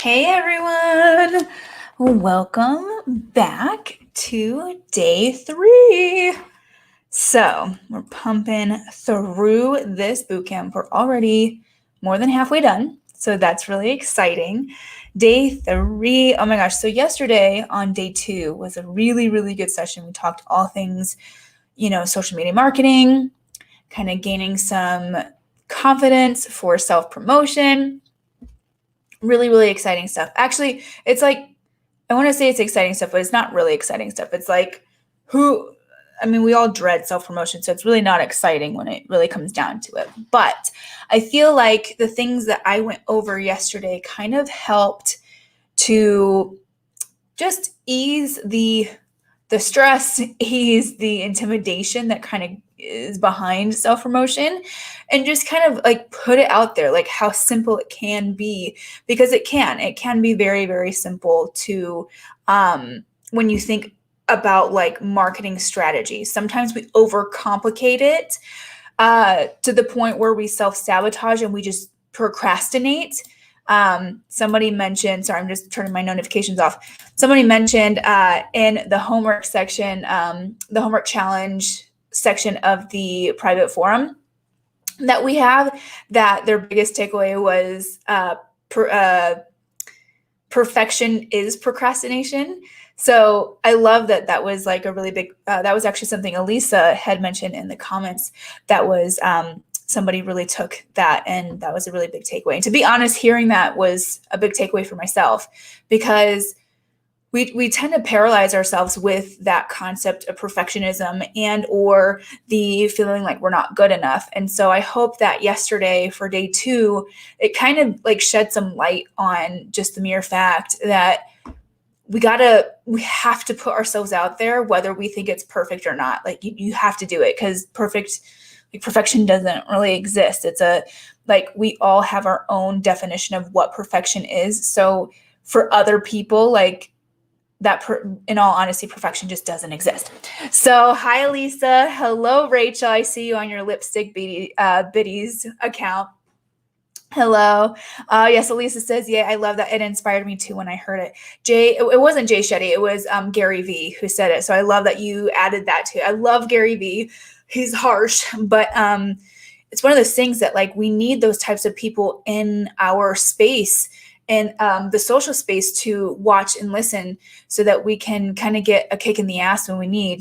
Hey everyone, welcome back to day 3. So we're pumping through this bootcamp. We're already more than halfway done, so that's really exciting. Day 3, oh my gosh, so yesterday on day 2 was a really, really good session. We talked all things, social media marketing, kind of gaining some confidence for self-promotion. Really, really exciting stuff. Actually, it's like, I want to say it's exciting stuff, but it's not really exciting stuff. It's like, we all dread self-promotion, so it's really not exciting when it really comes down to it. But I feel like the things that I went over yesterday kind of helped to just ease the stress, ease the intimidation that kind of is behind self-promotion, and just kind of like put it out there, like how simple it can be, because it can be very, very simple to when you think about like marketing strategy. Sometimes we overcomplicate it to the point where we self-sabotage and we just procrastinate. Somebody mentioned, sorry, I'm just turning my notifications off. Somebody mentioned in the homework section, the homework challenge section of the private forum that we have, that their biggest takeaway was perfection is procrastination. So I love that. That was like a really big, that was actually something Elisa had mentioned in the comments. That was somebody really took that, and that was a really big takeaway. And to be honest, hearing that was a big takeaway for myself, because we tend to paralyze ourselves with that concept of perfectionism and or the feeling like we're not good enough. And so I hope that yesterday for day 2, it kind of like shed some light on just the mere fact that we have to put ourselves out there, whether we think it's perfect or not. Like you have to do it, because perfection doesn't really exist. It's we all have our own definition of what perfection is. So for other people, like that, in all honesty, perfection just doesn't exist. So hi, Lisa. Hello, Rachel. I see you on your Lipstick Biddies account. Hello. Yes, Elisa says, yeah, I love that. It inspired me too when I heard it. It wasn't Jay Shetty. It was Gary V who said it. So I love that you added that too. I love Gary V. He's harsh, but it's one of those things that like we need those types of people in our space and the social space to watch and listen, so that we can kind of get a kick in the ass when we need.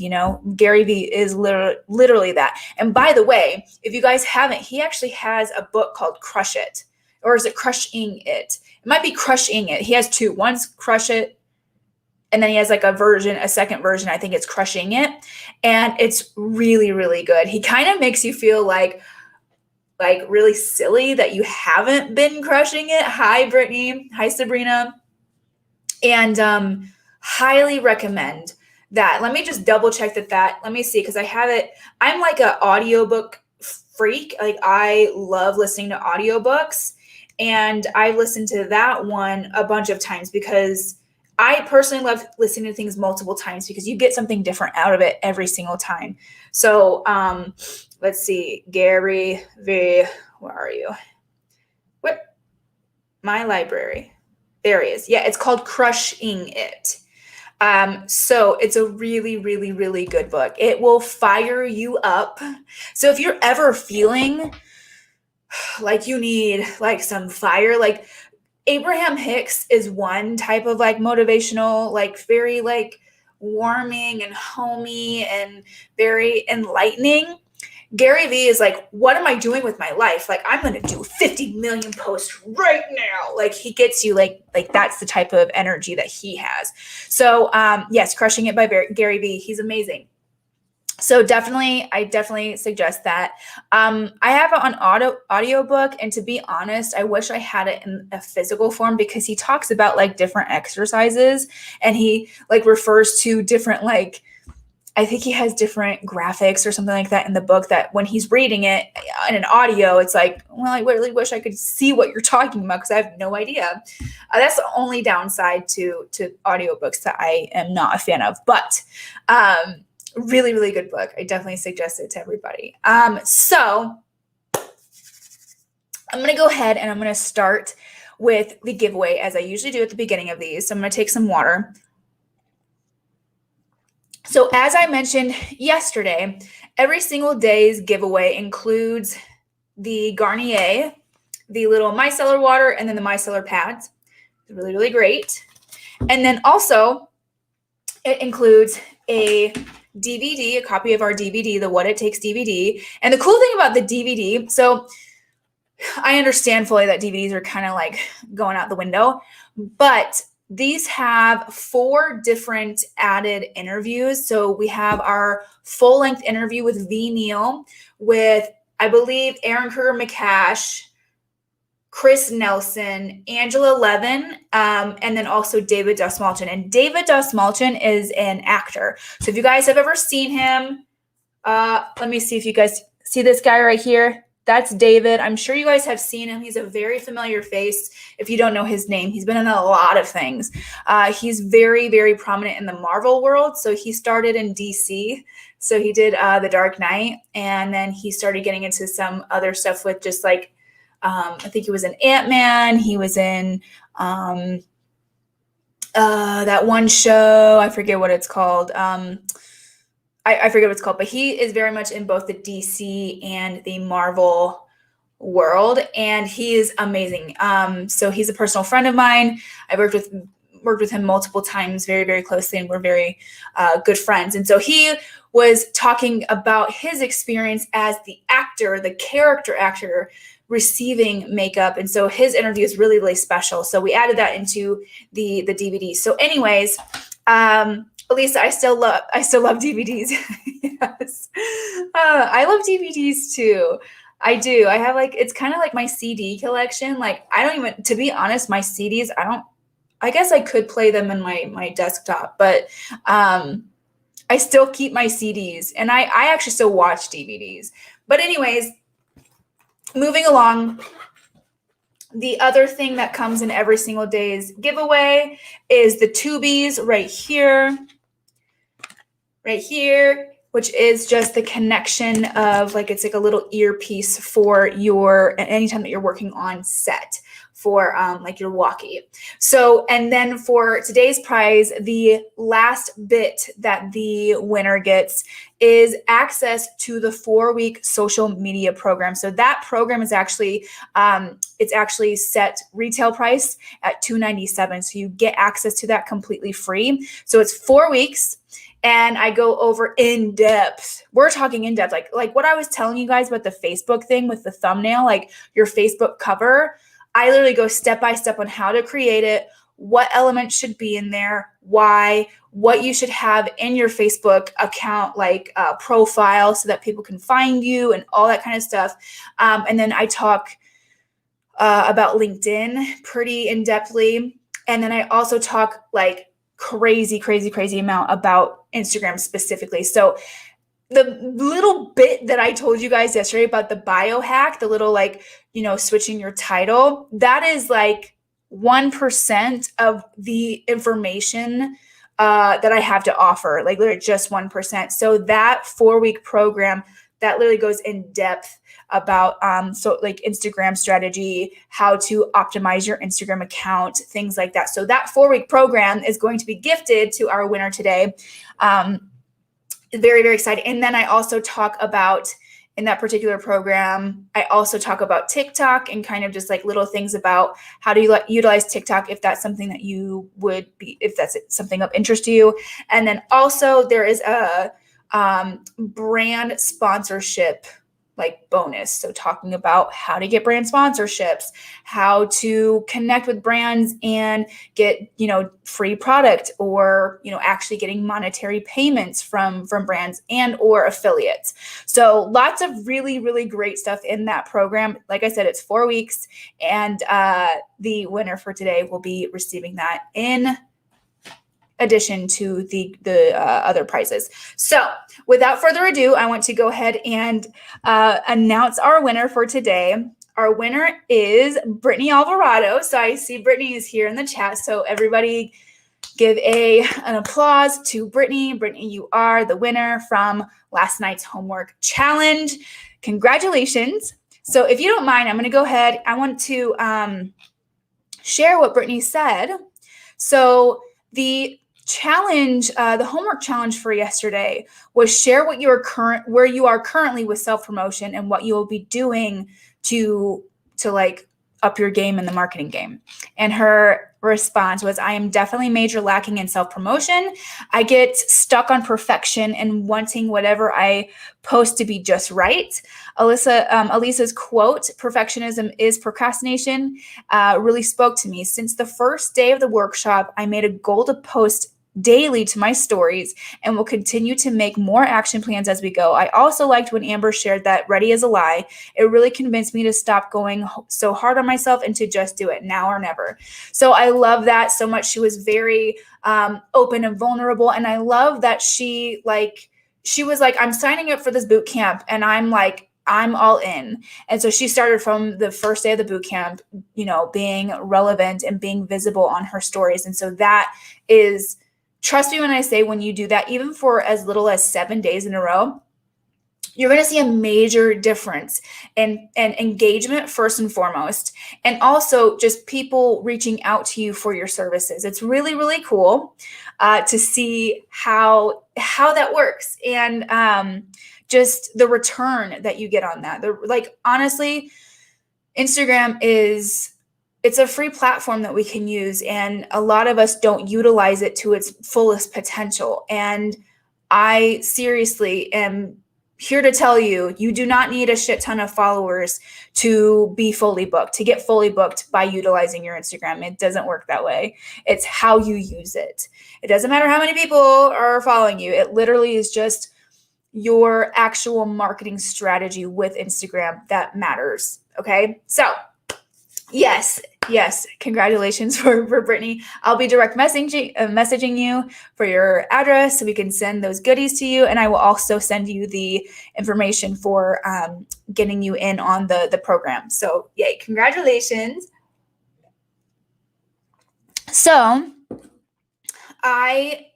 Gary V is literally that. And by the way, if you guys haven't, he actually has a book called Crush It, or is it Crushing It? It might be Crushing It. He has 2. One's Crush It, and then he has like a second version. I think it's Crushing It. And it's really, really good. He kind of makes you feel like really silly that you haven't been crushing it. Hi, Brittany. Hi, Sabrina. And highly recommend that. Let me just double check that. Let me see, because I have it. I'm like an audiobook freak. Like I love listening to audiobooks, and I've listened to that one a bunch of times, because I personally love listening to things multiple times, because you get something different out of it every single time. So let's see, Gary V, where are you? What? My library. There he is. Yeah, it's called Crushing It. So it's a really, really, really good book. It will fire you up. So if you're ever feeling like you need like some fire, like Abraham Hicks is one type of like motivational, like very like warming and homey and very enlightening. Gary V is like, what am I doing with my life? Like, I'm going to do 50 million posts right now. Like he gets you like that's the type of energy that he has. So yes, Crushing It by Gary V. He's amazing. So I definitely suggest that. I have it on audiobook, and to be honest, I wish I had it in a physical form, because he talks about like different exercises, and he like refers to different, like, I think he has different graphics or something like that in the book, that when he's reading it in an audio, it's like, well, I really wish I could see what you're talking about, because I have no idea. That's the only downside to audiobooks that I am not a fan of. But really, really good book. I definitely suggest it to everybody. So I'm going to go ahead and I'm going to start with the giveaway, as I usually do at the beginning of these. So I'm going to take some water. So as I mentioned yesterday, every single day's giveaway includes the Garnier, the little micellar water, and then the micellar pads. Really, really great. And then also it includes a DVD, a copy of our DVD, the What It Takes DVD. And the cool thing about the DVD, so I understand fully that DVDs are kind of like going out the window, but these have 4 different added interviews. So we have our full-length interview with V. Neal, with, I believe, Aaron Kruger-McCash, Chris Nelson, Angela Levin, and then also David Dastmalchian. And David Dastmalchian is an actor. So if you guys have ever seen him, let me see if you guys see this guy right here. That's David. I'm sure you guys have seen him. He's a very familiar face. If you don't know his name, he's been in a lot of things. He's very, very prominent in the Marvel world. So he started in DC. So he did The Dark Knight, and then he started getting into some other stuff with just like, I think he was in Ant-Man. He was in that one show. I forget what it's called. I forget what it's called, but he is very much in both the DC and the Marvel world, and he is amazing. So he's a personal friend of mine. I've worked with him multiple times, very, very closely, and we're very good friends. And so he was talking about his experience as the actor, the character actor, receiving makeup. And so his interview is really, really special. So we added that into the DVD. So anyways, Elisa, I still love DVDs. Yes. I love DVDs too. I do. I have like, it's kind of like my CD collection. Like, I don't even, to be honest, my CDs, I guess I could play them in my desktop, but I still keep my CDs, and I actually still watch DVDs. But anyways, moving along, the other thing that comes in every single day's giveaway is the Tubies right here, which is just the connection of like, it's like a little earpiece for anytime that you're working on set for like your walkie. So, and then for today's prize, the last bit that the winner gets is access to the 4-week social media program. So that program is actually, it's actually set retail price at $297. So you get access to that completely free. So it's 4 weeks. And I go over in depth. We're talking in depth, like what I was telling you guys about the Facebook thing with the thumbnail, like your Facebook cover. I literally go step by step on how to create it, what elements should be in there, why, what you should have in your Facebook account, like profile, so that people can find you and all that kind of stuff. And then I talk about LinkedIn pretty in-depthly. And then I also talk like crazy amount about Instagram specifically. So the little bit that I told you guys yesterday about the biohack, the little like, switching your title, that is like 1% of the information that I have to offer, like literally just 1%. So that 4-week program, that literally goes in depth about so like Instagram strategy, how to optimize your Instagram account, things like that. So that 4-week program is going to be gifted to our winner today. Very, very excited. And then I also talk about, in that particular program, I also talk about TikTok and kind of just like little things about how to utilize TikTok if that's something that you would be, if that's something of interest to you. And then also there is a brand sponsorship like bonus. So talking about how to get brand sponsorships, how to connect with brands and get, free product, or, actually getting monetary payments from brands and or affiliates. So lots of really, really great stuff in that program. Like I said, it's 4 weeks, and the winner for today will be receiving that in addition to the other prizes. So without further ado, I want to go ahead and announce our winner for today. Our winner is Brittany Alvarado. So I see Brittany is here in the chat. So everybody give an applause to Brittany. Brittany, you are the winner from last night's homework challenge. Congratulations. So if you don't mind, I'm going to go ahead. I want to share what Brittany said. So the challenge, the homework challenge for yesterday was share what where you are currently with self-promotion and what you will be doing to like up your game in the marketing game. And her response was, I am definitely major lacking in self-promotion. I get stuck on perfection and wanting whatever I post to be just right. Elisa's quote, perfectionism is procrastination, really spoke to me. Since the first day of the workshop, I made a goal to post daily to my stories and will continue to make more action plans as we go. I also liked when Amber shared that ready is a lie. It really convinced me to stop going so hard on myself and to just do it now or never. So I love that so much. She was very open and vulnerable. And I love that she was like, I'm signing up for this boot camp, and I'm all in. And so she started from the first day of the boot camp, being relevant and being visible on her stories. And so that is, trust me when I say, when you do that, even for as little as 7 days in a row, you're going to see a major difference in engagement first and foremost, and also just people reaching out to you for your services. It's really, really cool to see how that works, and just the return that you get on that. Honestly, Instagram it's a free platform that we can use, and a lot of us don't utilize it to its fullest potential. And I seriously am here to tell you, you do not need a shit ton of followers to be fully booked, to get fully booked by utilizing your Instagram. It doesn't work that way. It's how you use it. It doesn't matter how many people are following you. It literally is just your actual marketing strategy with Instagram that matters. Okay. So yes. Congratulations for Brittany. I'll be direct messaging you for your address so we can send those goodies to you. And I will also send you the information for getting you in on the program. So yay, congratulations. So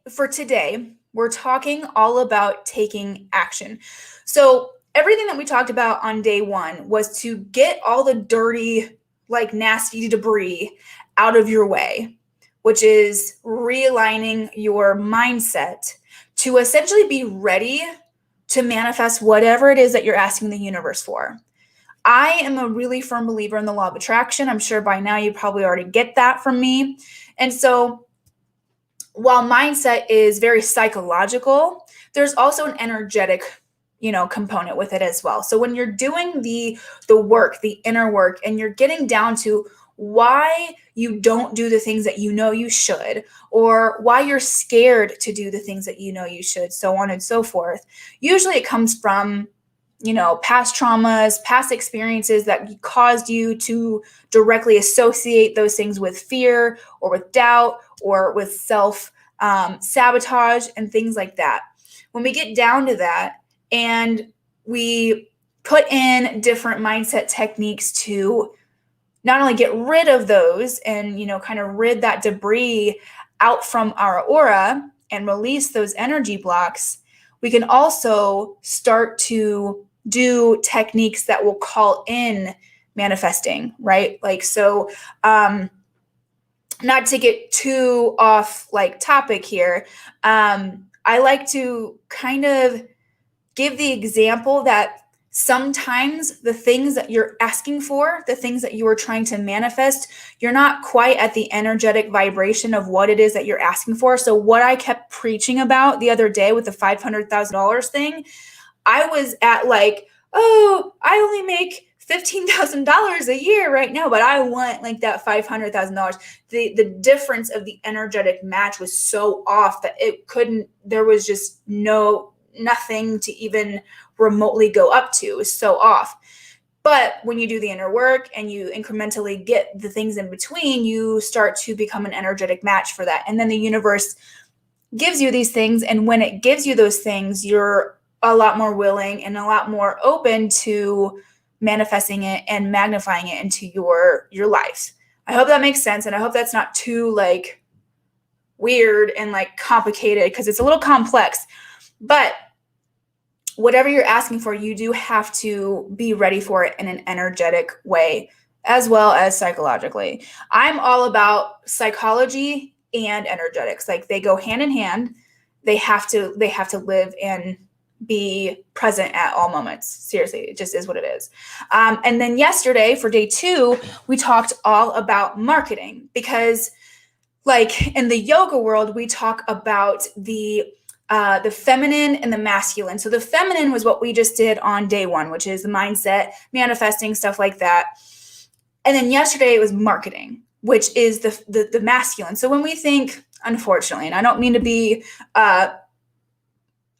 for today, we're talking all about taking action. So everything that we talked about on day one was to get all the dirty, nasty debris out of your way, which is realigning your mindset to essentially be ready to manifest whatever it is that you're asking the universe for. I am a really firm believer in the law of attraction. I'm sure by now you probably already get that from me. And so while mindset is very psychological, there's also an energetic component with it as well. So when you're doing the work, the inner work, and you're getting down to why you don't do the things that you should, or why you're scared to do the things that you should, so on and so forth, usually it comes from past traumas, past experiences that caused you to directly associate those things with fear or with doubt or with self sabotage and things like that. When we get down to that, and we put in different mindset techniques to not only get rid of those and, kind of rid that debris out from our aura and release those energy blocks, we can also start to do techniques that will call in manifesting, right? Not to get too off topic here. I like to kind of give the example that sometimes the things that you're asking for, the things that you are trying to manifest, you're not quite at the energetic vibration of what it is that you're asking for. So what I kept preaching about the other day with the $500,000 thing, I was at I only make $15,000 a year right now, but I want that $500,000. The difference of the energetic match was so off that there was just nothing to even remotely go up to. It was so off. But when you do the inner work and you incrementally get the things in between, you start to become an energetic match for that. And then the universe gives you these things. And when it gives you those things, you're a lot more willing and a lot more open to manifesting it and magnifying it into your life. I hope that makes sense. And I hope that's not too weird and complicated, because it's a little complex. But whatever you're asking for, you do have to be ready for it in an energetic way as well as psychologically. I'm all about psychology and energetics. Like they go hand in hand. They have to live and be present at all moments. Seriously, it just is what it is. And then yesterday for day 2, we talked all about marketing, because like in the yoga world, we talk about the feminine and the masculine. So the feminine was what we just did on day 1, which is the mindset, manifesting, stuff like that. And then yesterday it was marketing, which is the masculine. So when we think, unfortunately, and I don't mean to be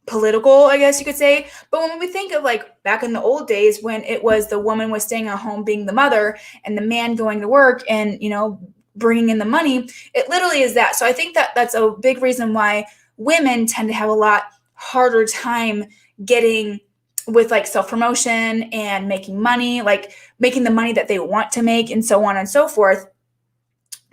political, I guess you could say, but when we think of like back in the old days when it was the woman was staying at home being the mother and the man going to work and, you know, bringing in the money, it literally is that. So I think that that's a big reason why women tend to have a lot harder time getting with like self-promotion and making money, like making the money that they want to make and so on and so forth,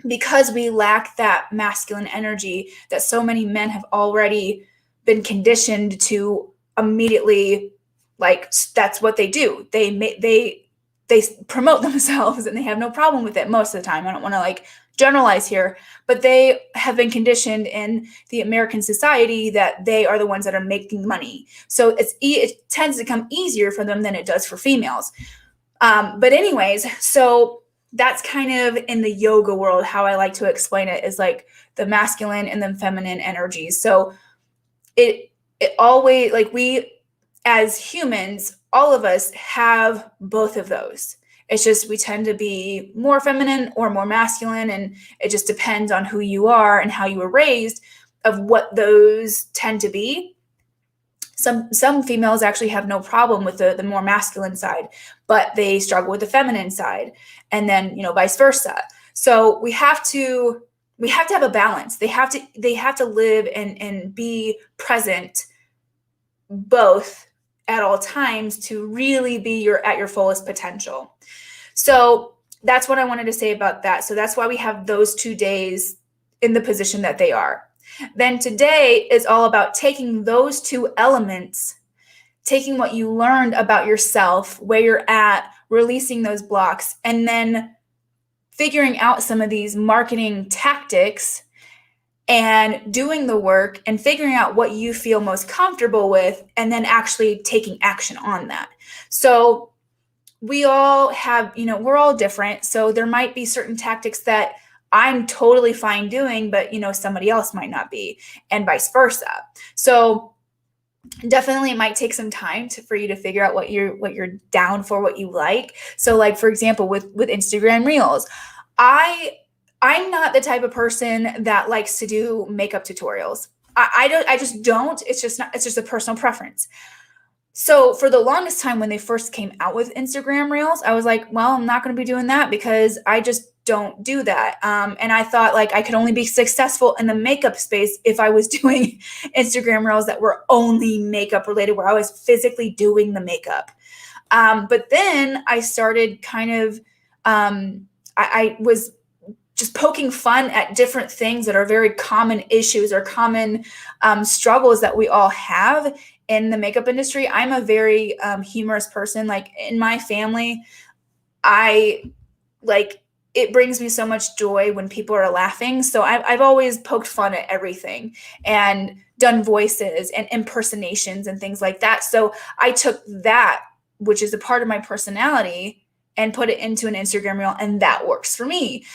because we lack that masculine energy that so many men have already been conditioned to immediately, like that's what they do. They promote themselves and they have no problem with it most of the time. I don't want to like generalize here, but they have been conditioned in the American society that they are the ones that are making money. So it tends to come easier for them than it does for females. But anyways, so that's kind of in the yoga world, how I like to explain it is like the masculine and the feminine energies. So it always, like we as humans, all of us have both of those. It's just we tend to be more feminine or more masculine, and it just depends on who you are and how you were raised of what those tend to be. Some females actually have no problem with the more masculine side, but they struggle with the feminine side, and then, you know, vice versa. So we have to have a balance. They have to live and be present both at all times to really be at your fullest potential. So that's what I wanted to say about that. So that's why we have those 2 days in the position that they are. Then today is all about taking those 2 elements, taking what you learned about yourself, where you're at, releasing those blocks, and then figuring out some of these marketing tactics and doing the work and figuring out what you feel most comfortable with, and then actually taking action on that. So we all have, you know, we're all different. So there might be certain tactics that I'm totally fine doing, but, you know, somebody else might not be, and vice versa. So definitely it might take some time for you to figure out what you're down for, what you like. So like, for example, with Instagram Reels, I'm not the type of person that likes to do makeup tutorials. I just don't. It's just a personal preference. So for the longest time when they first came out with Instagram Reels, I was like, well, I'm not going to be doing that because I just don't do that. And I thought like I could only be successful in the makeup space if I was doing Instagram Reels that were only makeup related, where I was physically doing the makeup. But then I started kind of, I was just poking fun at different things that are very common issues or common struggles that we all have in the makeup industry. I'm a very humorous person. Like in my family, it brings me so much joy when people are laughing. So I've always poked fun at everything and done voices and impersonations and things like that. So I took that, which is a part of my personality, and put it into an Instagram Reel, and that works for me.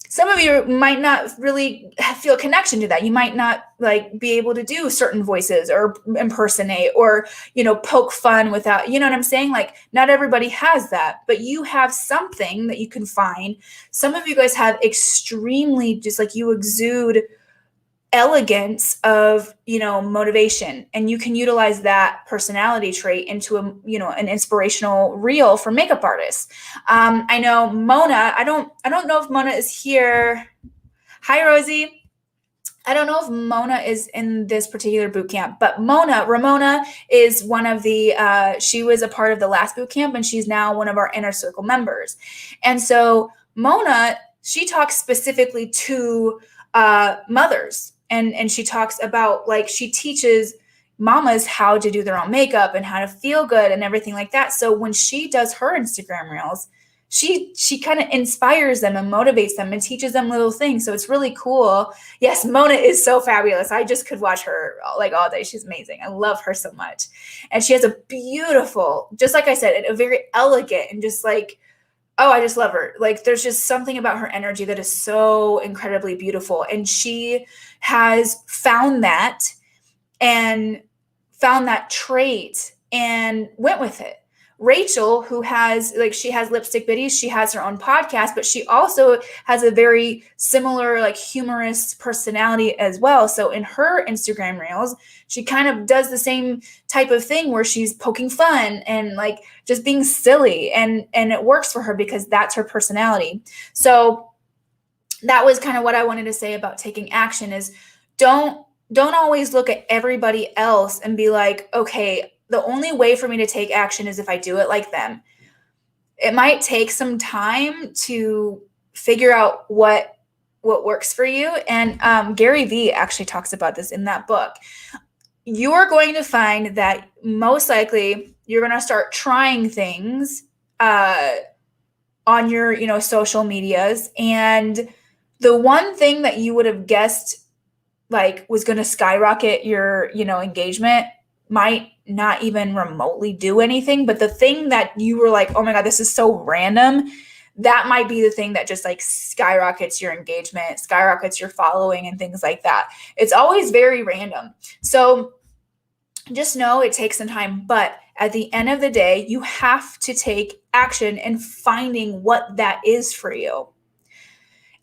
Some of you might not really feel a connection to that. You might not like be able to do certain voices or impersonate or, you know, poke fun without, you know what I'm saying? Like not everybody has that, but you have something that you can find. Some of you guys have extremely, just like you exude elegance of, you know, motivation, and you can utilize that personality trait into a, you know, an inspirational reel for makeup artists. I know Mona, I don't know if Mona is here. Hi, Rosie. I don't know if Mona is in this particular boot camp, but Ramona is one of the, she was a part of the last boot camp, and she's now one of our inner circle members. And so Mona, she talks specifically to mothers. And she talks about, like, she teaches mamas how to do their own makeup and how to feel good and everything like that. So when she does her Instagram Reels, she kind of inspires them and motivates them and teaches them little things. So it's really cool. Yes, Mona is so fabulous. I just could watch her like all day. She's amazing. I love her so much. And she has a beautiful, just like I said, a very elegant and just like, oh, I just love her. Like there's just something about her energy that is so incredibly beautiful. And she has found that trait and went with it. Rachel, who has she has Lipstick Biddies, she has her own podcast, but she also has a very similar like humorous personality as well. So in her Instagram reels, she kind of does the same type of thing where she's poking fun and like just being silly, and it works for her because that's her personality. So that was kind of what I wanted to say about taking action is don't always look at everybody else and be like, okay, the only way for me to take action is if I do it like them. It might take some time to figure out what works for you. And Gary Vee actually talks about this in that book. You are going to find that most likely you're going to start trying things on your, social medias. And the one thing that you would have guessed like was going to skyrocket your, engagement might not even remotely do anything. But the thing that you were like, oh my God, this is so random, that might be the thing that just like skyrockets your engagement, skyrockets your following and things like that. It's always very random. So just know it takes some time, but at the end of the day, you have to take action in finding what that is for you.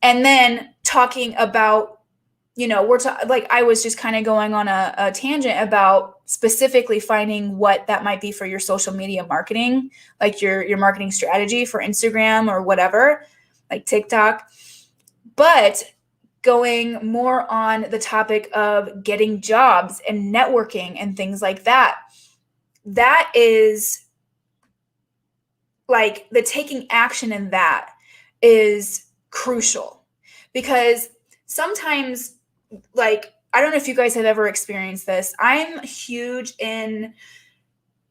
And then talking about, I was just kind of going on a tangent about specifically finding what that might be for your social media marketing, like your marketing strategy for Instagram or whatever, like TikTok. But going more on the topic of getting jobs and networking and things like that, that is like the taking action in that is crucial, because sometimes, like, I don't know if you guys have ever experienced this. I'm huge in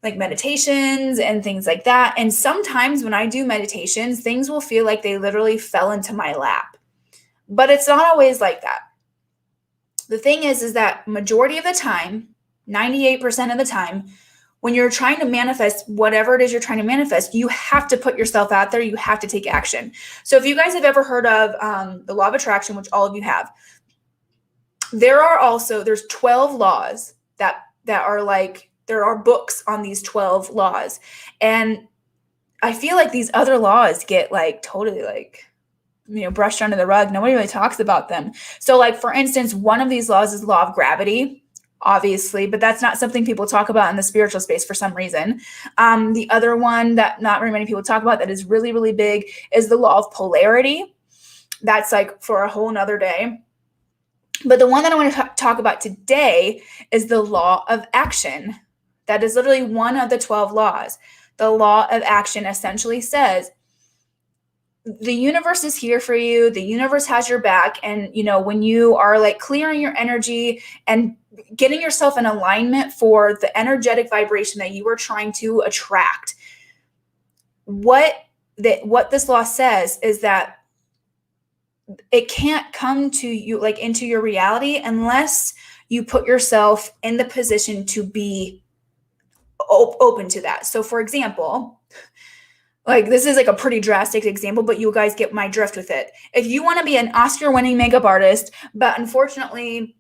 like meditations and things like that. And sometimes when I do meditations, things will feel like they literally fell into my lap. But it's not always like that. The thing is that majority of the time, 98% of the time, when you're trying to manifest whatever it is you're trying to manifest, you have to put yourself out there. You have to take action. So if you guys have ever heard of the law of attraction, which all of you have, there's 12 laws that are like, there are books on these 12 laws. And I feel like these other laws get like totally like, brushed under the rug. Nobody really talks about them. So like, for instance, one of these laws is the law of gravity, obviously, but that's not something people talk about in the spiritual space for some reason. The other one that not very many people talk about that is really, really big is the law of polarity. That's like for a whole nother day. But the one that I want to talk about today is the law of action. That is literally one of the 12 laws. The law of action essentially says the universe is here for you. The universe has your back. And, when you are like clearing your energy and getting yourself in alignment for the energetic vibration that you are trying to attract, what this law says is that it can't come to you like into your reality unless you put yourself in the position to be open to that. So for example, like this is like a pretty drastic example, but you guys get my drift with it. If you want to be an Oscar-winning makeup artist, but unfortunately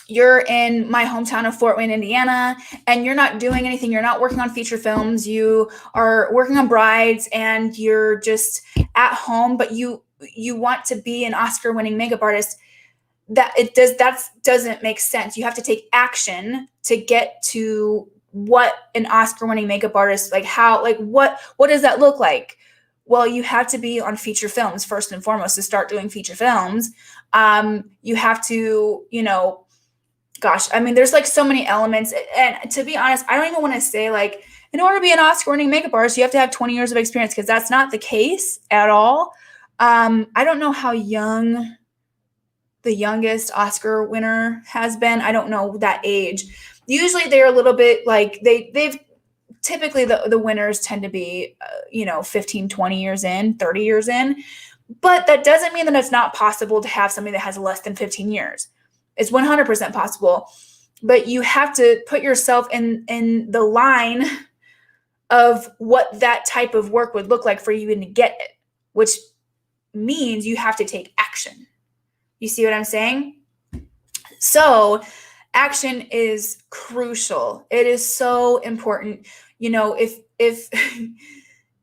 you're in my hometown of Fort Wayne, Indiana, and you're not doing anything, you're not working on feature films, you are working on brides and you're just at home, but you want to be an Oscar-winning makeup artist, that doesn't make sense. You have to take action to get to what an Oscar-winning makeup artist, like how, like what does that look like? Well, you have to be on feature films first and foremost to start doing feature films. You have to, there's like so many elements. And to be honest, I don't even want to say like, in order to be an Oscar-winning makeup artist, you have to have 20 years of experience, because that's not the case at all. I don't know how young the youngest Oscar winner has been. I don't know that age. Usually they're a little bit like they've typically the winners tend to be, 15, 20 years in, 30 years in. But that doesn't mean that it's not possible to have somebody that has less than 15 years. It's 100% possible. But you have to put yourself in the line of what that type of work would look like for you to get it, which means you have to take action. You see what I'm saying? So action is crucial. It is so important. If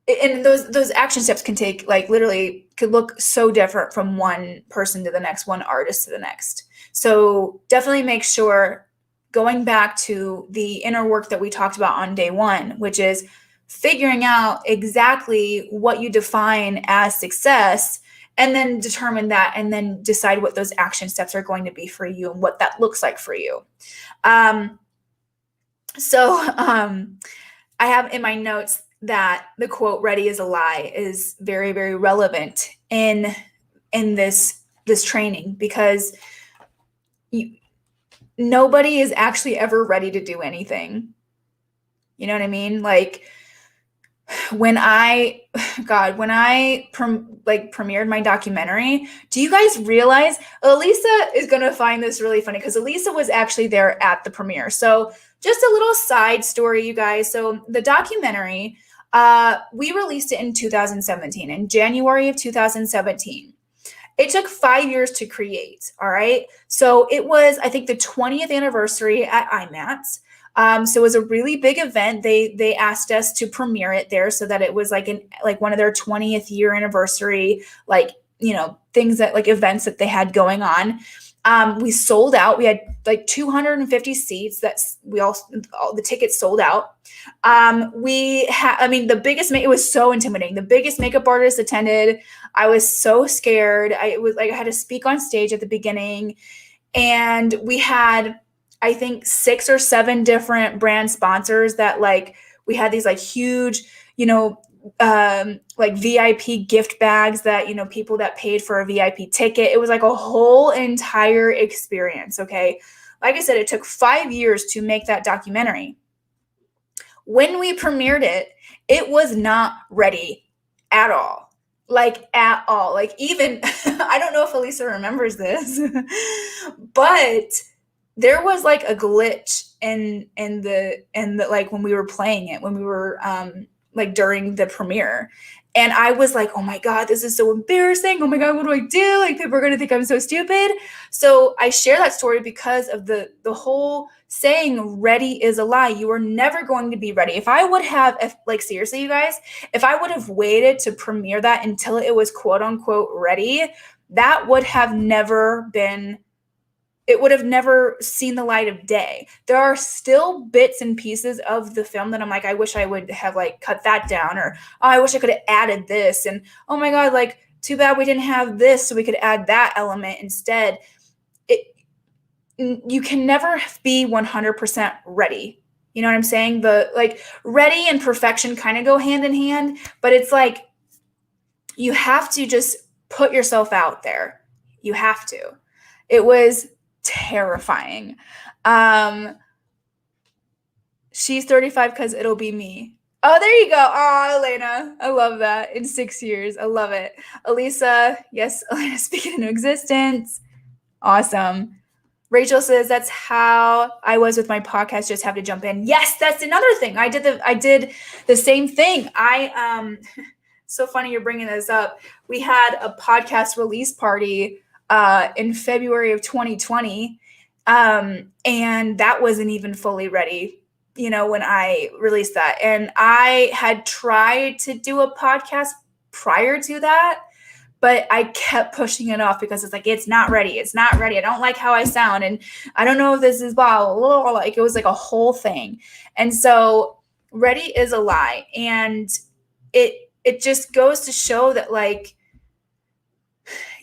and those action steps can take, like, literally could look so different from one person to the next, one artist to the next. So definitely make sure, going back to the inner work that we talked about on day one, which is figuring out exactly what you define as success, and then determine that, and then decide what those action steps are going to be for you and what that looks like for you. I have in my notes that the quote "ready is a lie" is very, very relevant in this training, because nobody is actually ever ready to do anything. You know what I mean? Like, when I premiered my documentary, do you guys realize Elisa is going to find this really funny, because Elisa was actually there at the premiere. So just a little side story, you guys. So the documentary, we released it in 2017, in January of 2017. It took 5 years to create. All right. So it was, I think, the 20th anniversary at IMATS. So it was a really big event. They asked us to premiere it there, so that it was like one of their 20th year anniversary, things that, like, events that they had going on. We sold out. We had like 250 seats. All the tickets sold out. The biggest, it was so intimidating. The biggest makeup artist attended. I was so scared. I had to speak on stage at the beginning, and we had, I think, 6 or 7 different brand sponsors that, like, we had these, like, huge, like VIP gift bags that, people that paid for a VIP ticket. It was like a whole entire experience. Okay. Like I said, it took 5 years to make that documentary. When we premiered it, it was not ready at all. Like, at all. Like, even, I don't know if Elisa remembers this, but there was like a glitch in the like, when we were playing it, when we were like during the premiere, and I was like, oh my God, this is so embarrassing. Oh my God, what do I do? Like, people are going to think I'm so stupid. So I share that story because of the whole saying, ready is a lie. You are never going to be ready. If I would have, seriously, you guys, if I would have waited to premiere that until it was quote unquote ready, that would have never been, it would have never seen the light of day. There are still bits and pieces of the film that I'm like, I wish I would have, like, cut that down, or, oh, I wish I could have added this. And, oh my God, like, too bad we didn't have this, so we could add that element instead. You can never be 100% ready. You know what I'm saying? Ready and perfection kind of go hand in hand, but it's like, you have to just put yourself out there. You have to. It was terrifying. She's 35 because it'll be me. Oh, there you go. Oh, Elena, I love that. In 6 years, I love it. Elisa, yes, Elena, speaking into existence. Awesome. Rachel says, that's how I was with my podcast. Just have to jump in. Yes, that's another thing. I did the same thing. So funny you're bringing this up. We had a podcast release party in February of 2020. And that wasn't even fully ready, when I released that. And I had tried to do a podcast prior to that, but I kept pushing it off because it's like, it's not ready. It's not ready. I don't like how I sound. And I don't know if this is blah, blah, blah, blah. Like, it was like a whole thing. And so ready is a lie. And it just goes to show that, like,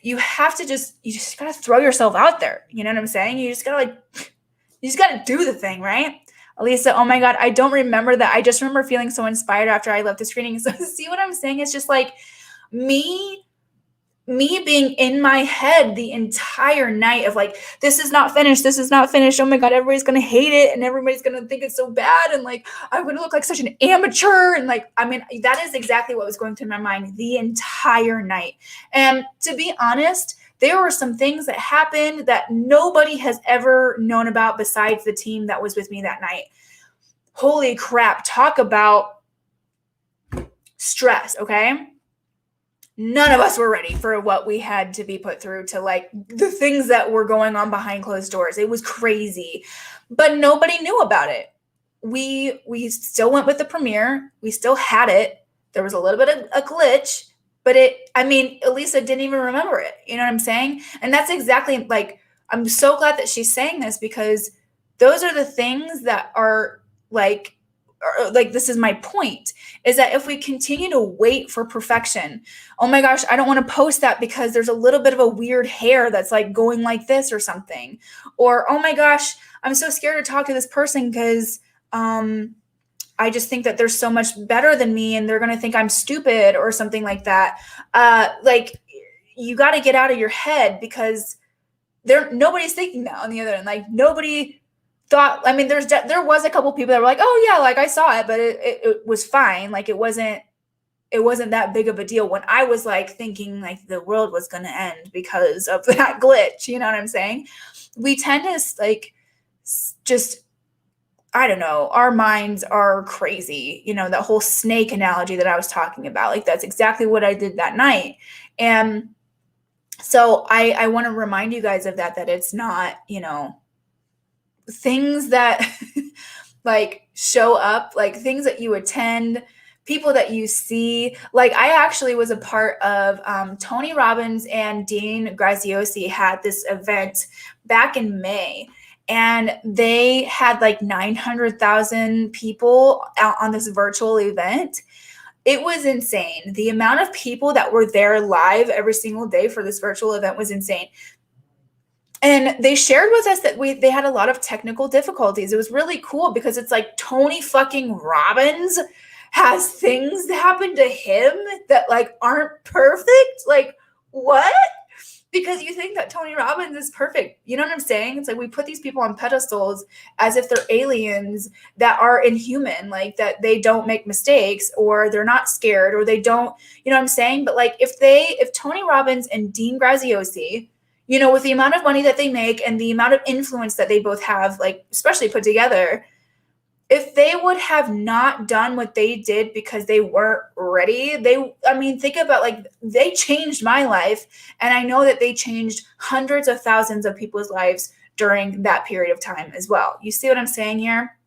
you just got to throw yourself out there. You know what I'm saying? You just got to do the thing, right? Elisa, oh my God, I don't remember that. I just remember feeling so inspired after I left the screening. So see what I'm saying? It's just like me me being in my head the entire night of like, this is not finished. This is not finished. Oh my God, everybody's going to hate it. And everybody's going to think it's so bad. And like, I'm going to look like such an amateur. And like, I mean, that is exactly what was going through my mind the entire night. And to be honest, there were some things that happened that nobody has ever known about besides the team that was with me that night. Holy crap. Talk about stress. Okay. None of us were ready for what we had to be put through, to like the things that were going on behind closed doors. It was crazy, but nobody knew about it. We still went with the premiere. We still had it. There was a little bit of a glitch, but Elisa didn't even remember it. You know what I'm saying? And that's exactly like, I'm so glad that she's saying this, because those are the things that are like, this is my point, is that if we continue to wait for perfection, oh my gosh, I don't want to post that because there's a little bit of a weird hair that's like going like this or something. Or, oh my gosh, I'm so scared to talk to this person because I just think that they're so much better than me and they're going to think I'm stupid or something like that. Like, you got to get out of your head, because nobody's thinking that on the other end. Like, nobody thought, I mean, there was a couple people that were like, oh yeah, like I saw it, but it was fine. Like, it wasn't that big of a deal, when I was like thinking like the world was going to end because of that glitch. You know what I'm saying? We tend to like, just, I don't know, our minds are crazy. You know, that whole snake analogy that I was talking about, like that's exactly what I did that night. And so I want to remind you guys of that it's not, you know, things that like show up, like things that you attend, people that you see. Like, I actually was a part of Tony Robbins and Dean Graziosi had this event back in May, and they had like 900,000 people out on this virtual event. It was insane. The amount of people that were there live every single day for this virtual event was insane. And they shared with us that they had a lot of technical difficulties. It was really cool, because it's like Tony fucking Robbins has things that happen to him that like aren't perfect. Like, what? Because you think that Tony Robbins is perfect. You know what I'm saying? It's like we put these people on pedestals as if they're aliens that are inhuman, like that they don't make mistakes, or they're not scared, or they don't, you know what I'm saying? But like, if Tony Robbins and Dean Graziosi, you know, with the amount of money that they make and the amount of influence that they both have, like especially put together, if they would have not done what they did because they weren't ready, think about, like, they changed my life. And I know that they changed hundreds of thousands of people's lives during that period of time as well. You see what I'm saying here?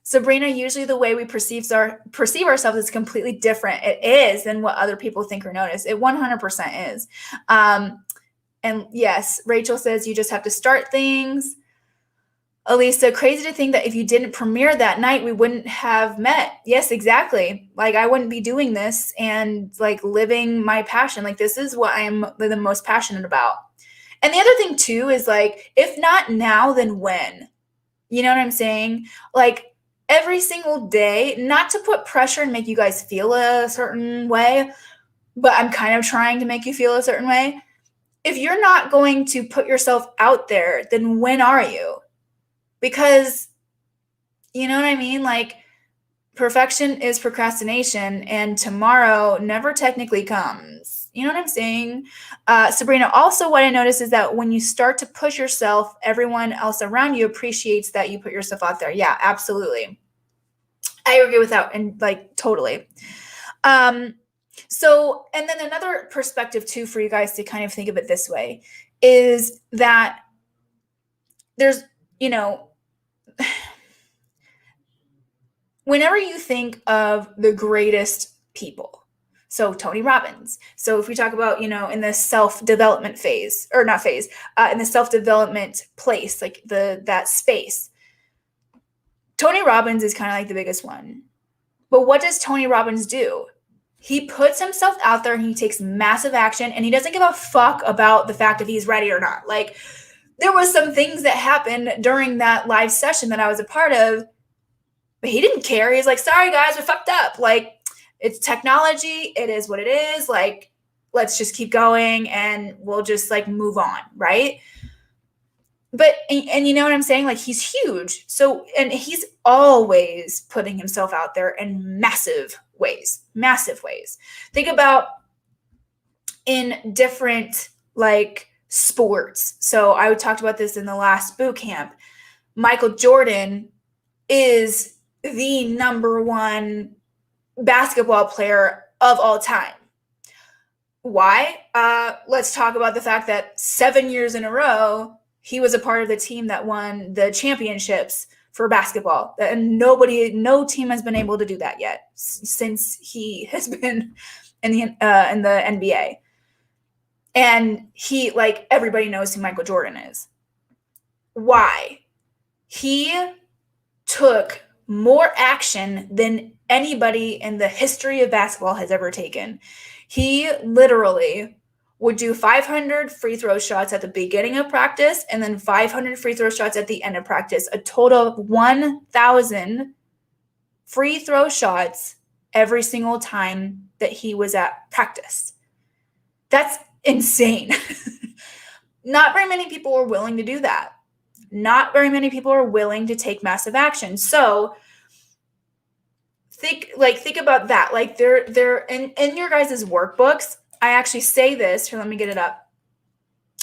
Sabrina, usually the way we perceive ourselves is completely different. It is than what other people think or notice. It 100% is. And yes, Rachel says you just have to start things. Elisa, crazy to think that if you didn't premiere that night, we wouldn't have met. Yes, exactly. Like, I wouldn't be doing this and like living my passion. Like, this is what I'm the most passionate about. And the other thing too is like, if not now, then when? You know what I'm saying? Like, every single day, not to put pressure and make you guys feel a certain way, but I'm kind of trying to make you feel a certain way. If you're not going to put yourself out there, then when are you? Because, you know what I mean? Like, perfection is procrastination, and tomorrow never technically comes. You know what I'm saying? Sabrina, also what I noticed is that when you start to push yourself, everyone else around you appreciates that you put yourself out there. Yeah, absolutely. I agree with that, and like totally. So, and then another perspective too, for you guys to kind of think of it this way, is that there's, you know, whenever you think of the greatest people, so Tony Robbins. So if we talk about, you know, in the self-development phase, or not phase, in the self-development place, like that space, Tony Robbins is kind of like the biggest one. But what does Tony Robbins do? He puts himself out there and he takes massive action, and he doesn't give a fuck about the fact if he's ready or not. Like, there was some things that happened during that live session that I was a part of, but he didn't care. He's like, sorry guys, we fucked up. Like, it's technology. It is what it is. Like, let's just keep going and we'll just like move on. Right. But, and you know what I'm saying? Like, he's huge. So, and he's always putting himself out there in massive ways. Think about in different like sports. So I talked about this in the last boot camp. Michael Jordan is the number one basketball player of all time. Why? Let's talk about the fact that 7 years in a row, he was a part of the team that won the championships for basketball. And no team has been able to do that yet since he has been in the NBA. And he, like, everybody knows who Michael Jordan is. Why? He took more action than anybody in the history of basketball has ever taken. He literally would do 500 free throw shots at the beginning of practice and then 500 free throw shots at the end of practice, a total of 1,000 free throw shots every single time that he was at practice. That's insane. Not very many people are willing to do that. Not very many people are willing to take massive action. So think about that. Like, they're in your guys' workbooks. I actually say this. Here, let me get it up.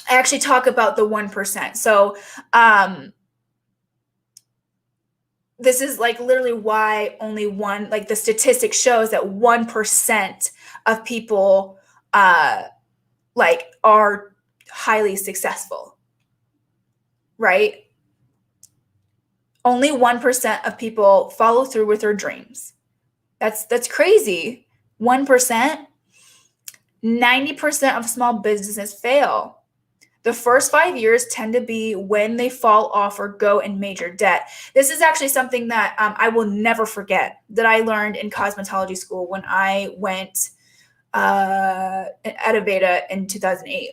I actually talk about the 1%. So this is like literally why only one, like the statistic shows that 1% of people like are highly successful, right? Only 1% of people follow through with their dreams. That's crazy. 1%. 90% of small businesses fail. The first 5 years tend to be when they fall off or go in major debt. This is actually something that I will never forget that I learned in cosmetology school when I went at Aveda in 2008.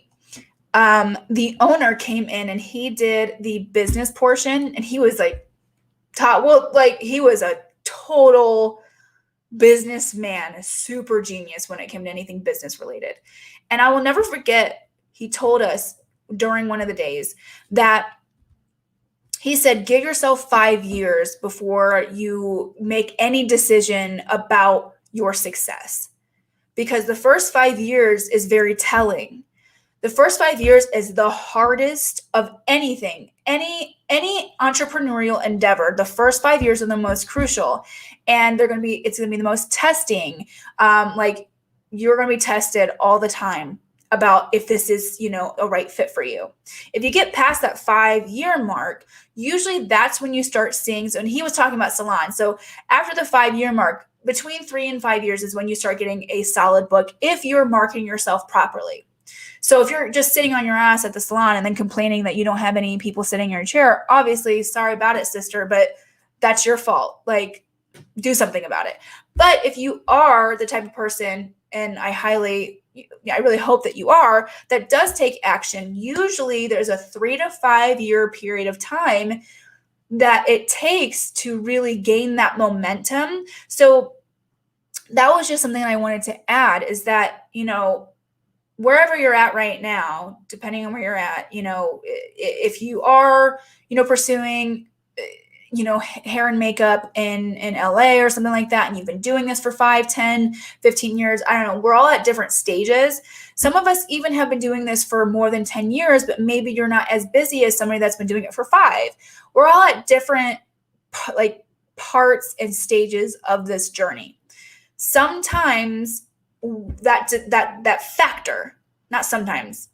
The owner came in and he did the business portion, and he was like he was a total businessman, a super genius when it came to anything business related. And I will never forget, he told us during one of the days that he said, give yourself 5 years before you make any decision about your success, because the first 5 years is very telling. The first 5 years is the hardest of anything, any entrepreneurial endeavor. The first 5 years are the most crucial, and it's going to be the most testing. Like, you're going to be tested all the time about if this is, a right fit for you. If you get past that 5-year mark, usually that's when you start seeing. So, and he was talking about salon. So after the 5-year mark, between 3 and 5 years is when you start getting a solid book if you're marketing yourself properly. So if you're just sitting on your ass at the salon and then complaining that you don't have any people sitting in your chair, obviously, sorry about it, sister, but that's your fault. Like, do something about it. But if you are the type of person, and I really hope that you are, that does take action, usually there's a 3 to 5 year period of time that it takes to really gain that momentum. So that was just something I wanted to add, is that, wherever you're at right now, depending on where you're at, if you are, pursuing, hair and makeup in LA or something like that, and you've been doing this for 5, 10, 15 years, I don't know, we're all at different stages. Some of us even have been doing this for more than 10 years, but maybe you're not as busy as somebody that's been doing it for 5. We're all at different parts and stages of this journey. Sometimes that factor, not sometimes,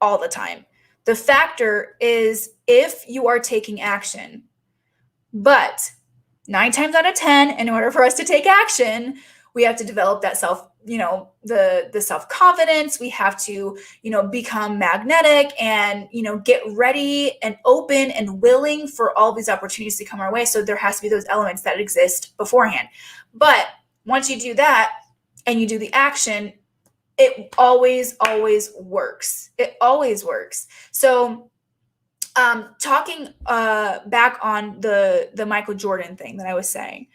all the time, the factor is if you are taking action. But 9 times out of 10, in order for us to take action, we have to develop that the self-confidence. We have to, become magnetic and, get ready and open and willing for all these opportunities to come our way. So there has to be those elements that exist beforehand. But once you do that and you do the action, it always works. It always works. So talking back on the Michael Jordan thing that I was saying,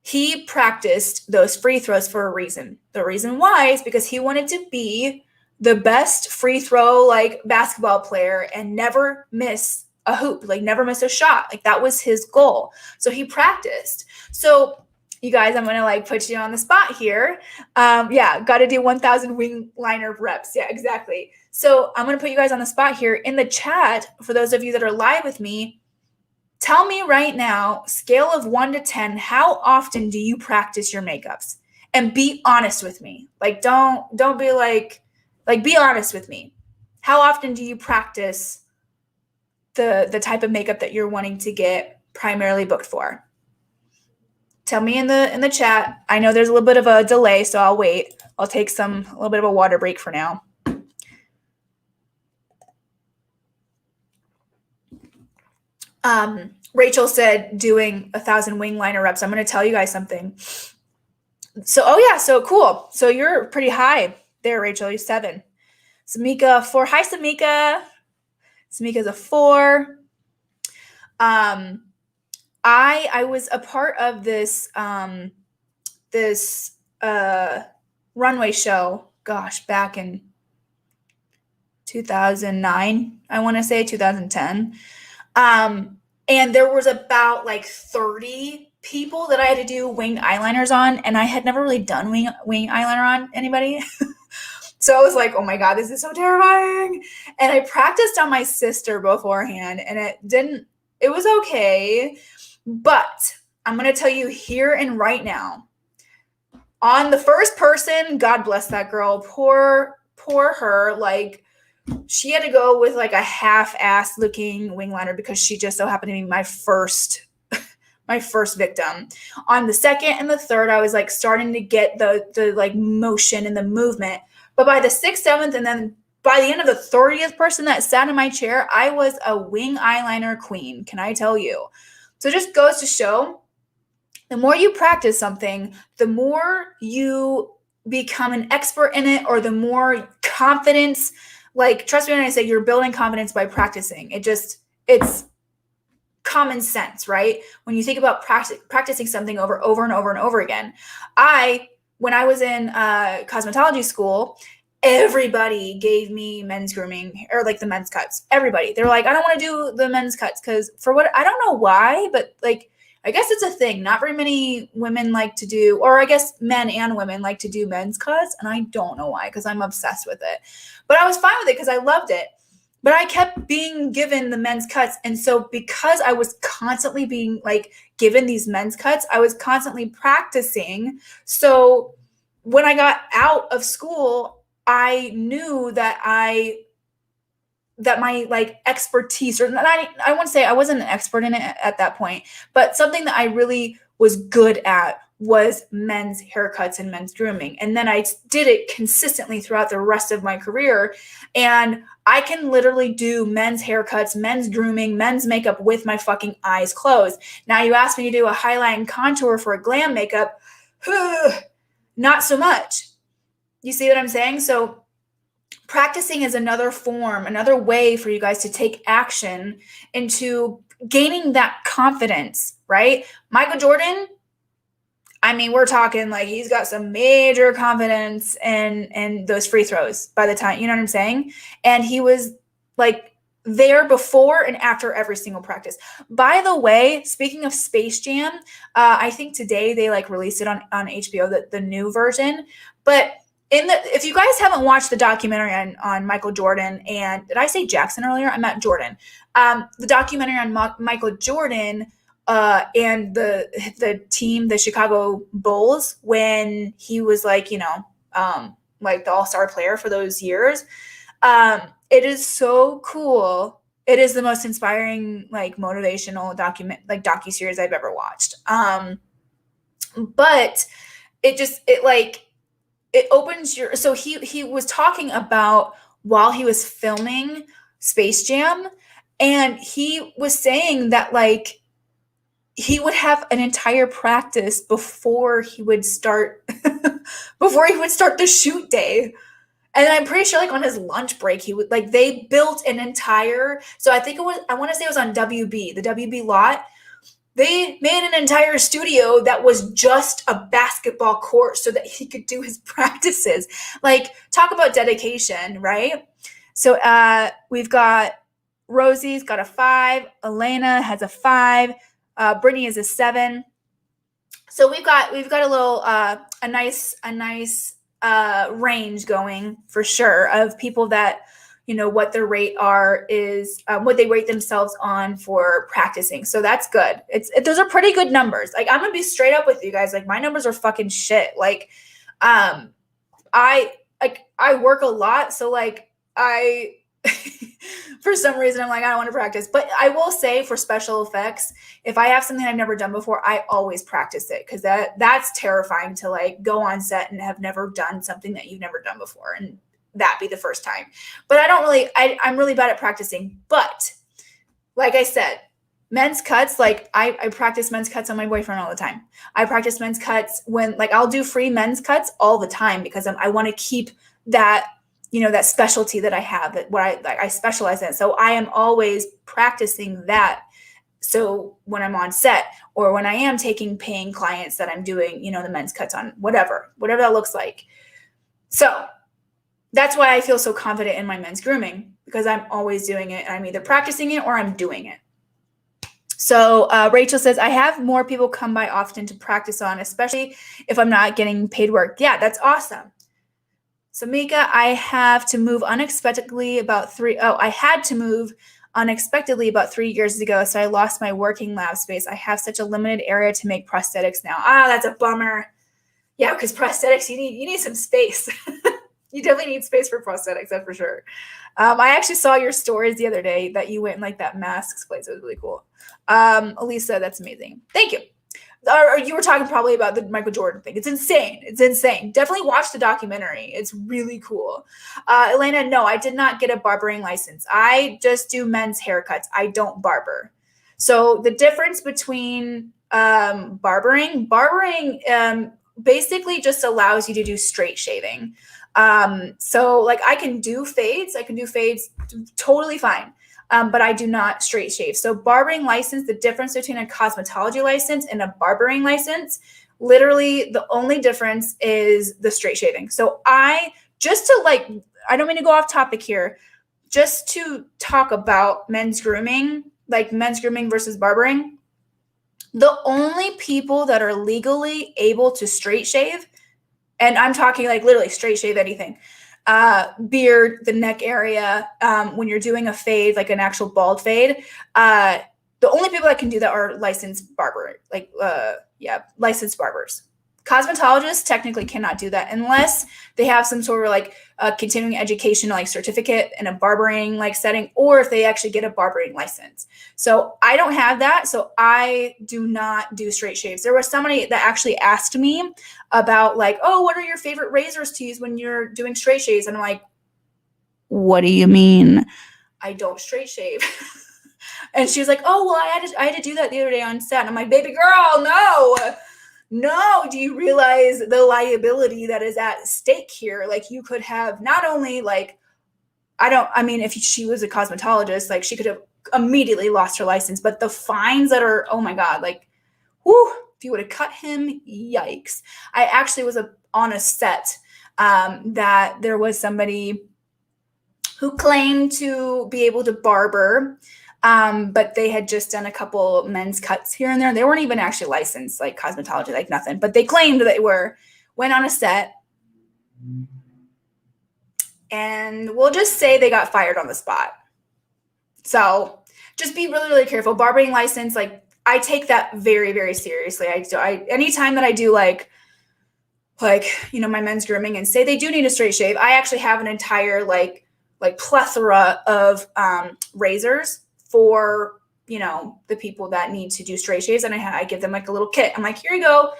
he practiced those free throws for a reason. The reason why is because he wanted to be the best free throw like basketball player and never miss a hoop, like never miss a shot. Like that was his goal. So he practiced. So you guys, I'm gonna like put you on the spot here. Got to do 1,000 wing liner reps. Yeah, exactly. So I'm gonna put you guys on the spot here in the chat. For those of you that are live with me, tell me right now, scale of 1 to 10, how often do you practice your makeups? And be honest with me. Like don't be like be honest with me. How often do you practice the type of makeup that you're wanting to get primarily booked for? Tell me in the chat. I know there's a little bit of a delay, so I'll wait. I'll take a little bit of a water break for now. Rachel said doing 1,000 wing liner reps. I'm going to tell you guys something. So cool. So you're pretty high there, Rachel. You're 7. Samika 4. Hi, Samika. Samika's a 4. I was a part of this runway show. Gosh, back in 2009, I want to say 2010. And there was about like 30 people that I had to do winged eyeliners on, and I had never really done wing eyeliner on anybody. So I was like, oh my God, this is so terrifying. And I practiced on my sister beforehand, and it was okay. But I'm going to tell you here and right now, on the first person, God bless that girl, poor her, like, she had to go with like a half-assed looking wing liner because she just so happened to be my first victim. On the second and the third, I was like starting to get the like motion and the movement. But by the 6th, 7th, and then by the end of the 30th person that sat in my chair, I was a wing eyeliner queen. Can I tell you? So it just goes to show, the more you practice something, the more you become an expert in it, or the more confidence. Like, trust me when I say you're building confidence by practicing. It's common sense, right? When you think about practicing something over and over and over again. When I was in cosmetology school, everybody gave me men's grooming, or like the men's cuts. Everybody. They were like, I don't want to do the men's cuts because I don't know why, but like, I guess it's a thing. Not very many women like to do, or I guess men and women like to do men's cuts. And I don't know why, because I'm obsessed with it. But I was fine with it because I loved it. But I kept being given the men's cuts. And so because I was constantly being like given these men's cuts, I was constantly practicing. So when I got out of school, I knew that my like expertise, or I won't say I wasn't an expert in it at that point, but something that I really was good at was men's haircuts and men's grooming. And then I did it consistently throughout the rest of my career. And I can literally do men's haircuts, men's grooming, men's makeup with my fucking eyes closed. Now you ask me to do a highlight and contour for a glam makeup, not so much. You see what I'm saying? So practicing is another way for you guys to take action into gaining that confidence, right? Michael Jordan, I mean, we're talking like he's got some major confidence in those free throws by the time, you know what I'm saying? And he was like there before and after every single practice. By the way, speaking of Space Jam, I think today they like released it on HBO, the new version. But if you guys haven't watched the documentary on Michael Jordan, and did I say Jackson earlier? I meant Jordan. The documentary on Michael Jordan and the team, the Chicago Bulls, when he was like, like the all-star player for those years. It is so cool. It is the most inspiring, like motivational docuseries I've ever watched. But it opens so he was talking about while he was filming Space Jam, and he was saying that like he would have an entire practice before he would start the shoot day. And I'm pretty sure like on his lunch break, he would like, they built an entire, so I want to say it was on WB, the WB lot. They made an entire studio that was just a basketball court so that he could do his practices. Like, talk about dedication, right? So we've got Rosie's got a 5. Elena has a 5. Brittany is a 7. So we've got a little a nice range going for sure of people that, you know, what their rate is what they rate themselves on for practicing. So that's good. Those are pretty good numbers. Like, I'm gonna be straight up with you guys. Like, my numbers are fucking shit. Like, I work a lot, so like I for some reason I'm like, I don't want to practice. But I will say, for special effects, if I have something I've never done before, I always practice it, because that's terrifying to like go on set and have never done something that you've never done before and that be the first time. But I'm really bad at practicing. But like I said, men's cuts, like I practice men's cuts on my boyfriend all the time. I practice men's cuts when, like, I'll do free men's cuts all the time, because I want to keep that, you know, that specialty that I have, that what I specialize in. So I am always practicing that. So when I'm on set, or when I am taking paying clients that I'm doing, you know, the men's cuts on, whatever that looks like. So that's why I feel so confident in my men's grooming, because I'm always doing it, and I'm either practicing it or I'm doing it. So Rachel says, I have more people come by often to practice on, especially if I'm not getting paid work. Yeah, that's awesome. So Mika, I had to move unexpectedly about 3 years ago, so I lost my working lab space. I have such a limited area to make prosthetics now. That's a bummer. Yeah, because prosthetics, you need some space. You definitely need space for prosthetics, that's for sure. I actually saw your stories the other day that you went in like that masks place. It was really cool. Elisa, that's amazing. Thank you. Or you were talking probably about the Michael Jordan thing. It's insane. Definitely watch the documentary. It's really cool. Elena, no, I did not get a barbering license. I just do men's haircuts. I don't barber. So the difference between barbering basically just allows you to do straight shaving. So like I can do fades totally fine. But I do not straight shave. So barbering license, the difference between a cosmetology license and a barbering license, literally the only difference is the straight shaving. So I don't mean to go off topic here, just to talk about men's grooming, like men's grooming versus barbering. The only people that are legally able to straight shave, and I'm talking like literally straight shave anything, beard, the neck area, when you're doing a fade, like an actual bald fade, the only people that can do that are licensed barbers. Cosmetologists technically cannot do that unless they have some sort of like continuing education, like certificate in a barbering like setting, or if they actually get a barbering license. So I don't have that. So I do not do straight shaves. There was somebody that actually asked me about like, oh, what are your favorite razors to use when you're doing straight shaves? And I'm like, what do you mean? I don't straight shave. And she was like, oh, well, I had to do that the other day on set. And I'm like, baby girl, no, do you realize the liability that is at stake here? Like, you could have not only like, if she was a cosmetologist, like she could have immediately lost her license, but the fines that are, oh my God, like, whoo, if you would have cut him, yikes. I actually was on a set that there was somebody who claimed to be able to barber, but they had just done a couple men's cuts here and there. They weren't even actually licensed, like cosmetology, like nothing, but they claimed they went on a set, and we'll just say they got fired on the spot. So just be really, really careful. Barbering license, like I take that very, very seriously. Anytime that I do like, my men's grooming and say they do need a straight shave, I actually have an entire like plethora of razors for, the people that need to do straight shaves. And I give them like a little kit. I'm like, here you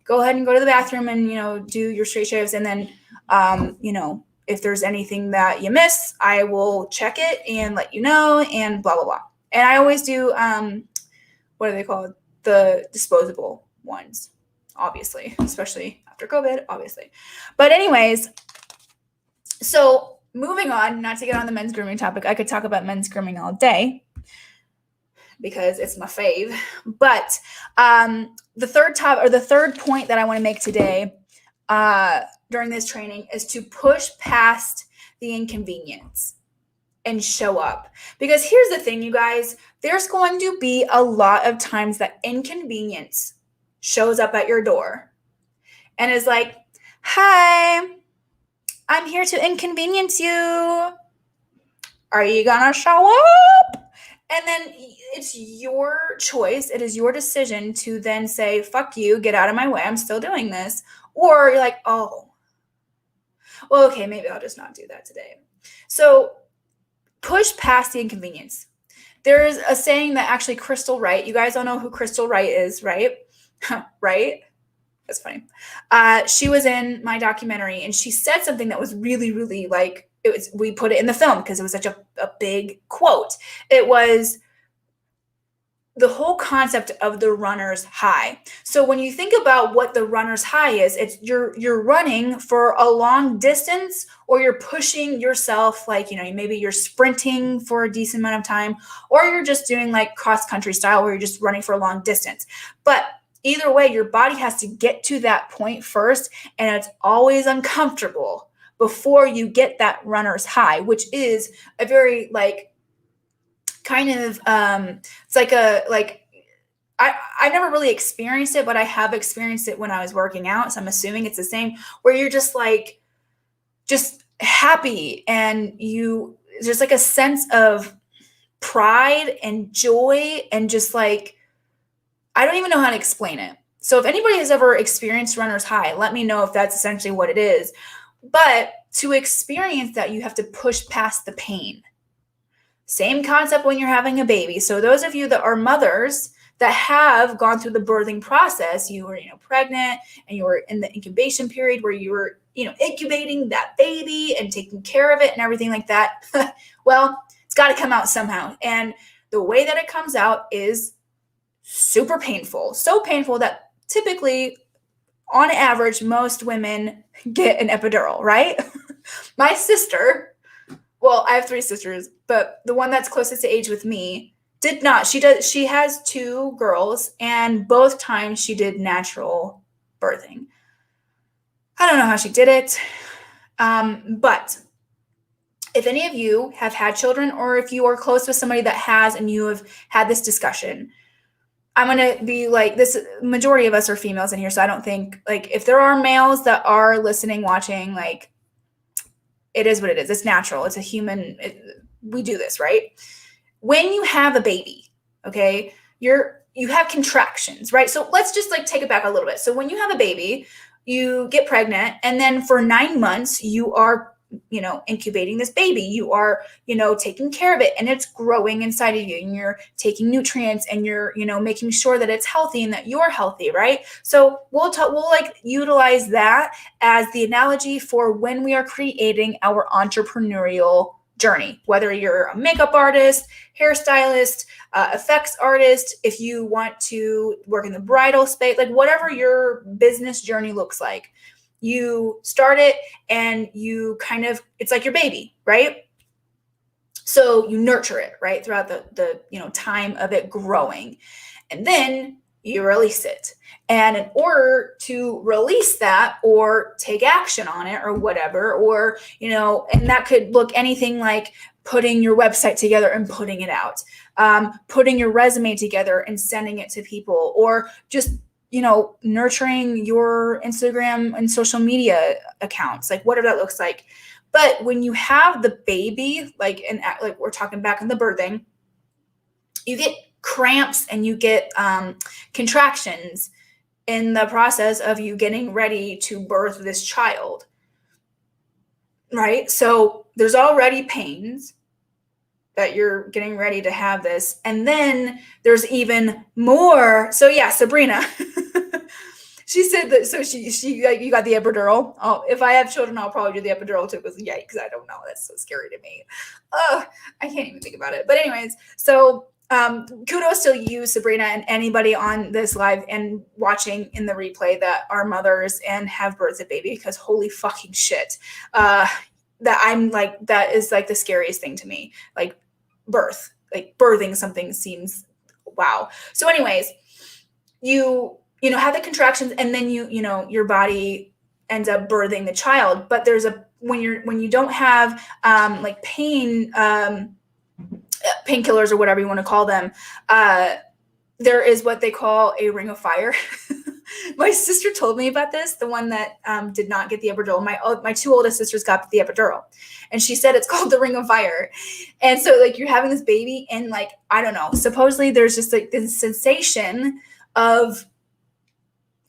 go ahead and go to the bathroom and, do your straight shaves. And then, if there's anything that you miss, I will check it and let you know, and blah, blah, blah. And I always do, what are they called? The disposable ones, obviously, especially after COVID, obviously. But anyways, so moving on, not to get on the men's grooming topic, I could talk about men's grooming all day. because it's my fave. But the third point that I want to make today during this training is to push past the inconvenience and show up. Because here's the thing, you guys, there's going to be a lot of times that inconvenience shows up at your door and is like, hi, I'm here to inconvenience you. Are you gonna show up? And then it's your choice. It is your decision to then say, fuck you, get out of my way. I'm still doing this. Or you're like, oh, well, okay, maybe I'll just not do that today. So push past the inconvenience. There's a saying that actually Crystal Wright, you guys all know who Crystal Wright is, right? Right? That's funny. She was in my documentary and she said something that was really, really like, we put it in the film because it was such a big quote. It was the whole concept of the runner's high. So when you think about what the runner's high is, it's you're running for a long distance, or you're pushing yourself, like, maybe you're sprinting for a decent amount of time, or you're just doing like cross country style where you're just running for a long distance. But either way, your body has to get to that point first, and it's always uncomfortable before you get that runner's high, which is a very like kind of it's like I've never really experienced it, but I have experienced it when I was working out, so I'm assuming it's the same, where you're just like just happy, and there's like a sense of pride and joy, and just like, I don't even know how to explain it. So if anybody has ever experienced runner's high, let me know if that's essentially what it is. But to experience that, you have to push past the pain. Same concept when you're having a baby. So those of you that are mothers that have gone through the birthing process, you were, pregnant, and you were in the incubation period where you were, incubating that baby and taking care of it and everything like that. Well, it's got to come out somehow. And the way that it comes out is super painful. So painful that typically, on average, most women get an epidural, right? My sister, well, I have 3 sisters, but the one that's closest to age with me did not. She has 2 girls, and both times she did natural birthing. I don't know how she did it. But if any of you have had children, or if you are close with somebody that has, and you have had this discussion, I'm going to be like, this majority of us are females in here. So I don't think, like, if there are males that are listening, watching, like, it is what it is. It's natural. It's a human. We do this, right? When you have a baby, okay, you have contractions, right? So let's just like take it back a little bit. So when you have a baby, you get pregnant, and then for 9 months, you are, incubating this baby. You are, taking care of it, and it's growing inside of you, and you're taking nutrients, and you're, making sure that it's healthy and that you're healthy, right? So we'll like utilize that as the analogy for when we are creating our entrepreneurial journey, whether you're a makeup artist, hairstylist, effects artist, if you want to work in the bridal space, like whatever your business journey looks like. You start it, and you kind of, it's like your baby, right? So you nurture it, right, throughout the time of it growing, and then you release it. And in order to release that, or take action on it, or whatever, or and that could look anything like putting your website together and putting it out, putting your resume together and sending it to people, or just nurturing your Instagram and social media accounts, like whatever that looks like. But when you have the baby, like we're talking back in the birthing, you get cramps and you get contractions in the process of you getting ready to birth this child, right? So there's already pains that you're getting ready to have this. And then there's even more. So yeah, Sabrina, she said that, so she like, you got the epidural. Oh, if I have children, I'll probably do the epidural too, because yikes, I don't know. That's so scary to me. I can't even think about it. But anyways, so kudos to you, Sabrina, and anybody on this live and watching in the replay that are mothers and have birthed a baby, because holy fucking shit. That I'm like, that is like the scariest thing to me. Like birthing something seems wow. So anyways, you have the contractions, and then your body ends up birthing the child. But there's when you don't have like painkillers or whatever you want to call them, there is what they call a ring of fire. My sister told me about this, the one that did not get the epidural. My two oldest sisters got the epidural, and she said it's called the ring of fire. And so like you're having this baby, and like, I don't know, supposedly there's just like this sensation of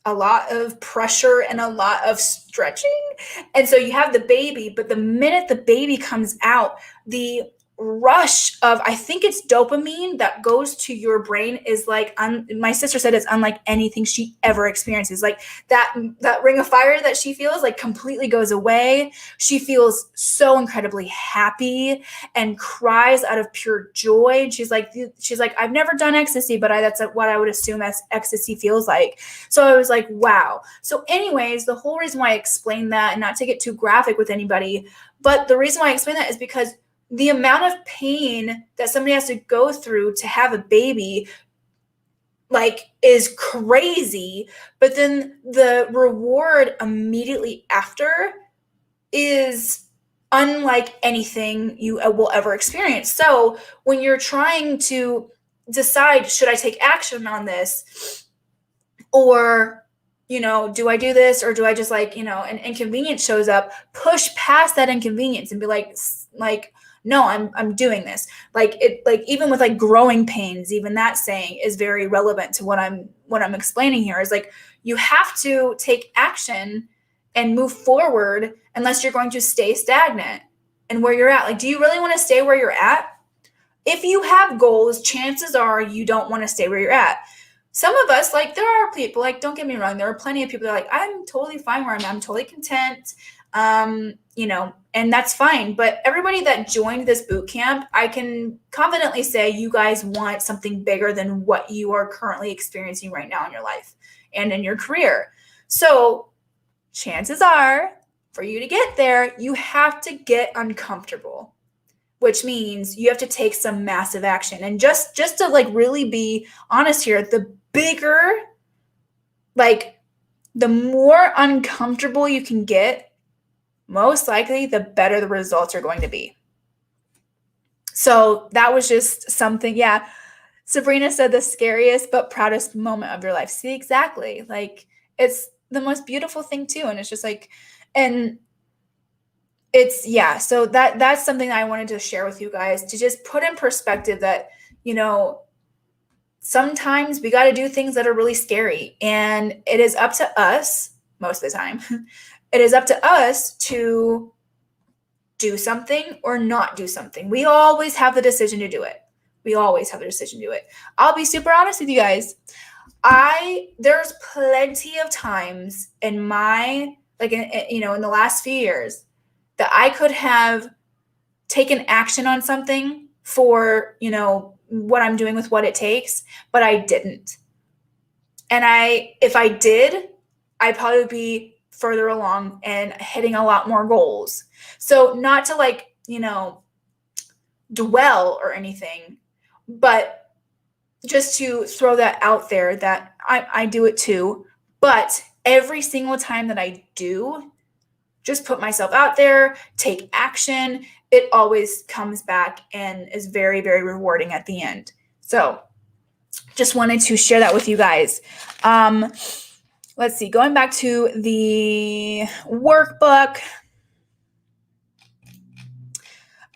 a lot of pressure and a lot of stretching. And so you have the baby, but the minute the baby comes out, the rush of, I think it's dopamine that goes to your brain is like, my sister said it's unlike anything she ever experiences. Like that ring of fire that she feels like completely goes away. She feels so incredibly happy and cries out of pure joy. And she's like, I've never done ecstasy, but that's what I would assume as ecstasy feels like. So I was like, wow. So anyways, the whole reason why I explained that, and not to get too graphic with anybody, but the reason why I explain that is because the amount of pain that somebody has to go through to have a baby, like, is crazy. But then the reward immediately after is unlike anything you will ever experience. So when you're trying to decide, should I take action on this, or do I do this, or do I just like, an inconvenience shows up, push past that inconvenience and be like, no, I'm doing this. Like even with like growing pains, even that saying is very relevant to what I'm explaining here, is like, you have to take action and move forward, unless you're going to stay stagnant and where you're at. Like, do you really want to stay where you're at? If you have goals, chances are you don't want to stay where you're at. Some of us, like, there are people, like, don't get me wrong, there are plenty of people that are like, I'm totally fine where I'm at. I'm totally content. And that's fine. But everybody that joined this boot camp, I can confidently say you guys want something bigger than what you are currently experiencing right now in your life and in your career. So chances are, for you to get there, you have to get uncomfortable, which means you have to take some massive action. And just to like really be honest here, the bigger, like the more uncomfortable you can get, most likely the better the results are going to be. So that was just something. Yeah. Sabrina said the scariest but proudest moment of your life. See, exactly. Like, it's the most beautiful thing too. And it's just like, and it's, yeah. So that's something that I wanted to share with you guys, to just put in perspective that, sometimes we got to do things that are really scary, and it is up to us most of the time. It is up to us to do something or not do something. We always have the decision to do it. I'll be super honest with you guys. There's plenty of times in my, like, in the last few years, that I could have taken action on something for, what I'm doing with What It Takes, but I didn't. And if I did, I'd probably be further along and hitting a lot more goals. So not to like, dwell or anything, but just to throw that out there that I do it too. But every single time that I do, just put myself out there, take action, it always comes back and is very, very rewarding at the end. So just wanted to share that with you guys. Let's see, going back to the workbook.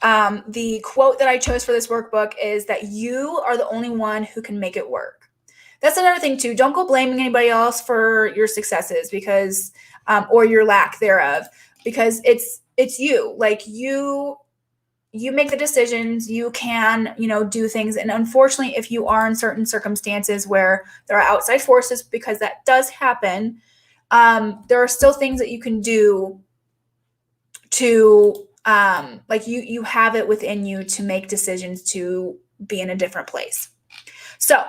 The quote that I chose for this workbook is that you are the only one who can make it work. That's another thing too. Don't go blaming anybody else for your successes, because, or your lack thereof, because it's you. Like, you make the decisions, you can, do things. And unfortunately, if you are in certain circumstances where there are outside forces, because that does happen, there are still things that you can do to, like, you have it within you to make decisions to be in a different place. So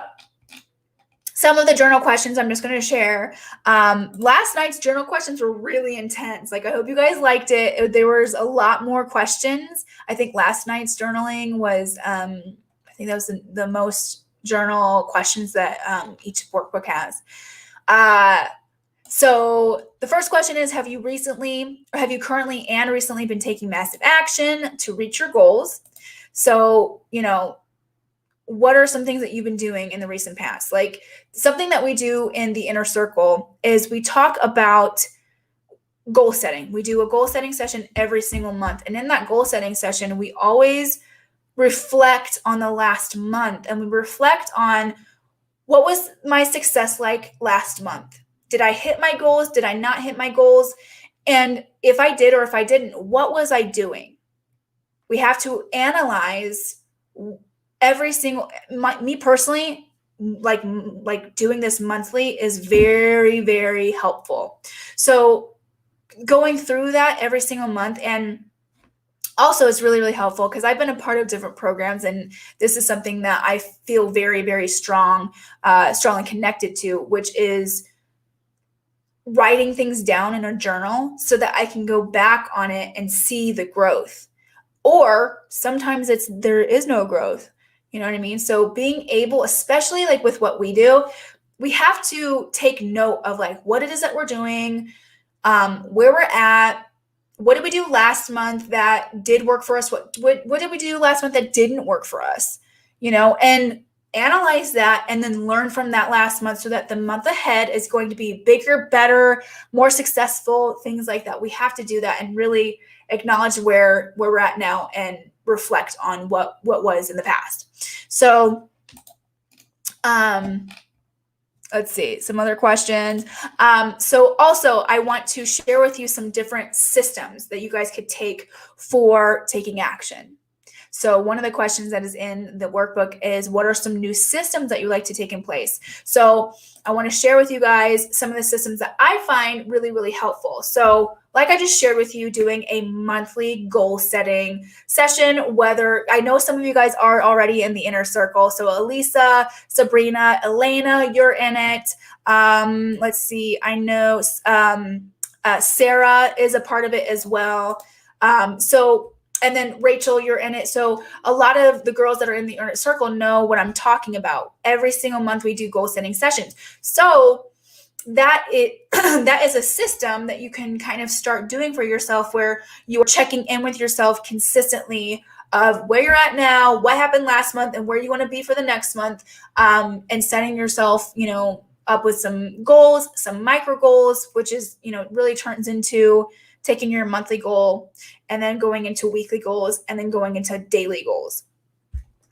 some of the journal questions I'm just going to share. Last night's journal questions were really intense. Like, I hope you guys liked it. There was a lot more questions. I think last night's journaling was, I think that was the most journal questions that each workbook has. So the first question is, have you currently and recently been taking massive action to reach your goals? So, what are some things that you've been doing in the recent past? Like, something that we do in the inner circle is we talk about goal setting. We do a goal setting session every single month. And in that goal setting session, we always reflect on the last month, and we reflect on, what was my success like last month? Did I hit my goals? Did I not hit my goals? And if I did or if I didn't, what was I doing? We have to analyze every single, me personally, like doing this monthly is very, very helpful. So going through that every single month, and also it's really, really helpful because I've been a part of different programs, and this is something that I feel very, very strongly connected to, which is writing things down in a journal so that I can go back on it and see the growth. Or sometimes there is no growth. You know what I mean? So being able, especially like with what we do, we have to take note of like what it is that we're doing, where we're at, what did we do last month that did work for us? What did we do last month that didn't work for us? And analyze that and then learn from that last month so that the month ahead is going to be bigger, better, more successful, things like that. We have to do that and really acknowledge where we're at now and reflect on what was in the past. So, let's see, some other questions. So also I want to share with you some different systems that you guys could take for taking action. So one of the questions that is in the workbook is, what are some new systems that you like to take in place? So I want to share with you guys some of the systems that I find really, really helpful. So like I just shared with you, doing a monthly goal setting session, whether I know some of you guys are already in the inner circle. So Elisa, Sabrina, Elena, you're in it. Let's see. I know Sarah is a part of it as well. And then Rachel, you're in it. So a lot of the girls that are in the inner circle know what I'm talking about. Every single month we do goal setting sessions. So that is a system that you can kind of start doing for yourself, where you're checking in with yourself consistently of where you're at now, what happened last month, and where you want to be for the next month, and setting yourself, up with some goals, some micro goals, which is, really turns into taking your monthly goal and then going into weekly goals and then going into daily goals.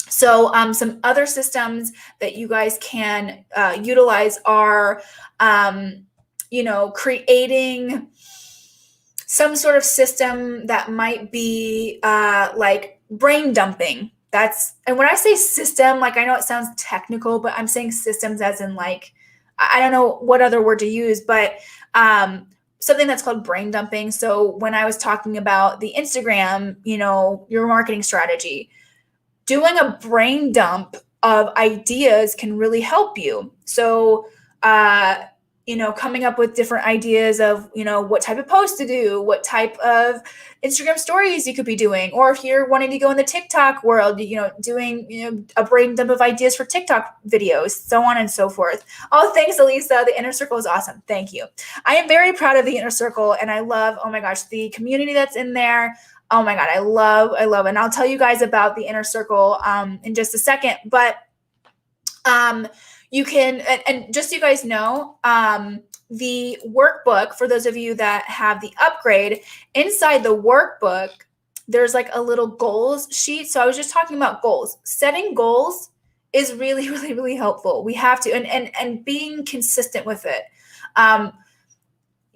So some other systems that you guys can utilize are, creating some sort of system that might be like brain dumping. And when I say system, like, I know it sounds technical, but I'm saying systems as in like, I don't know what other word to use, but something that's called brain dumping. So when I was talking about the Instagram, your marketing strategy, doing a brain dump of ideas can really help you. So, coming up with different ideas of, what type of post to do, what type of Instagram stories you could be doing, or if you're wanting to go in the TikTok world, doing, a brain dump of ideas for TikTok videos, so on and so forth. Oh, thanks, Elisa. The inner circle is awesome. Thank you. I am very proud of the inner circle, and I love, oh my gosh, the community that's in there. Oh my God, I love, and I'll tell you guys about the inner circle in just a second, but you can, and just so you guys know, the workbook, for those of you that have the upgrade, inside the workbook, there's like a little goals sheet. So I was just talking about goals. Setting goals is really, really, really helpful. We have to, and being consistent with it.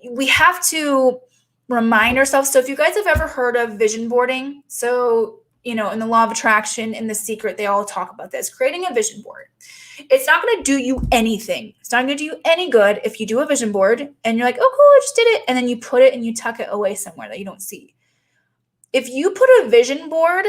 We have to remind ourselves. So if you guys have ever heard of vision boarding, so, in the law of attraction, in The Secret, they all talk about this, creating a vision board. It's not going to do you anything. It's not going to do you any good if you do a vision board and you're like, oh, cool, I just did it. And then you put it and you tuck it away somewhere that you don't see. If you put a vision board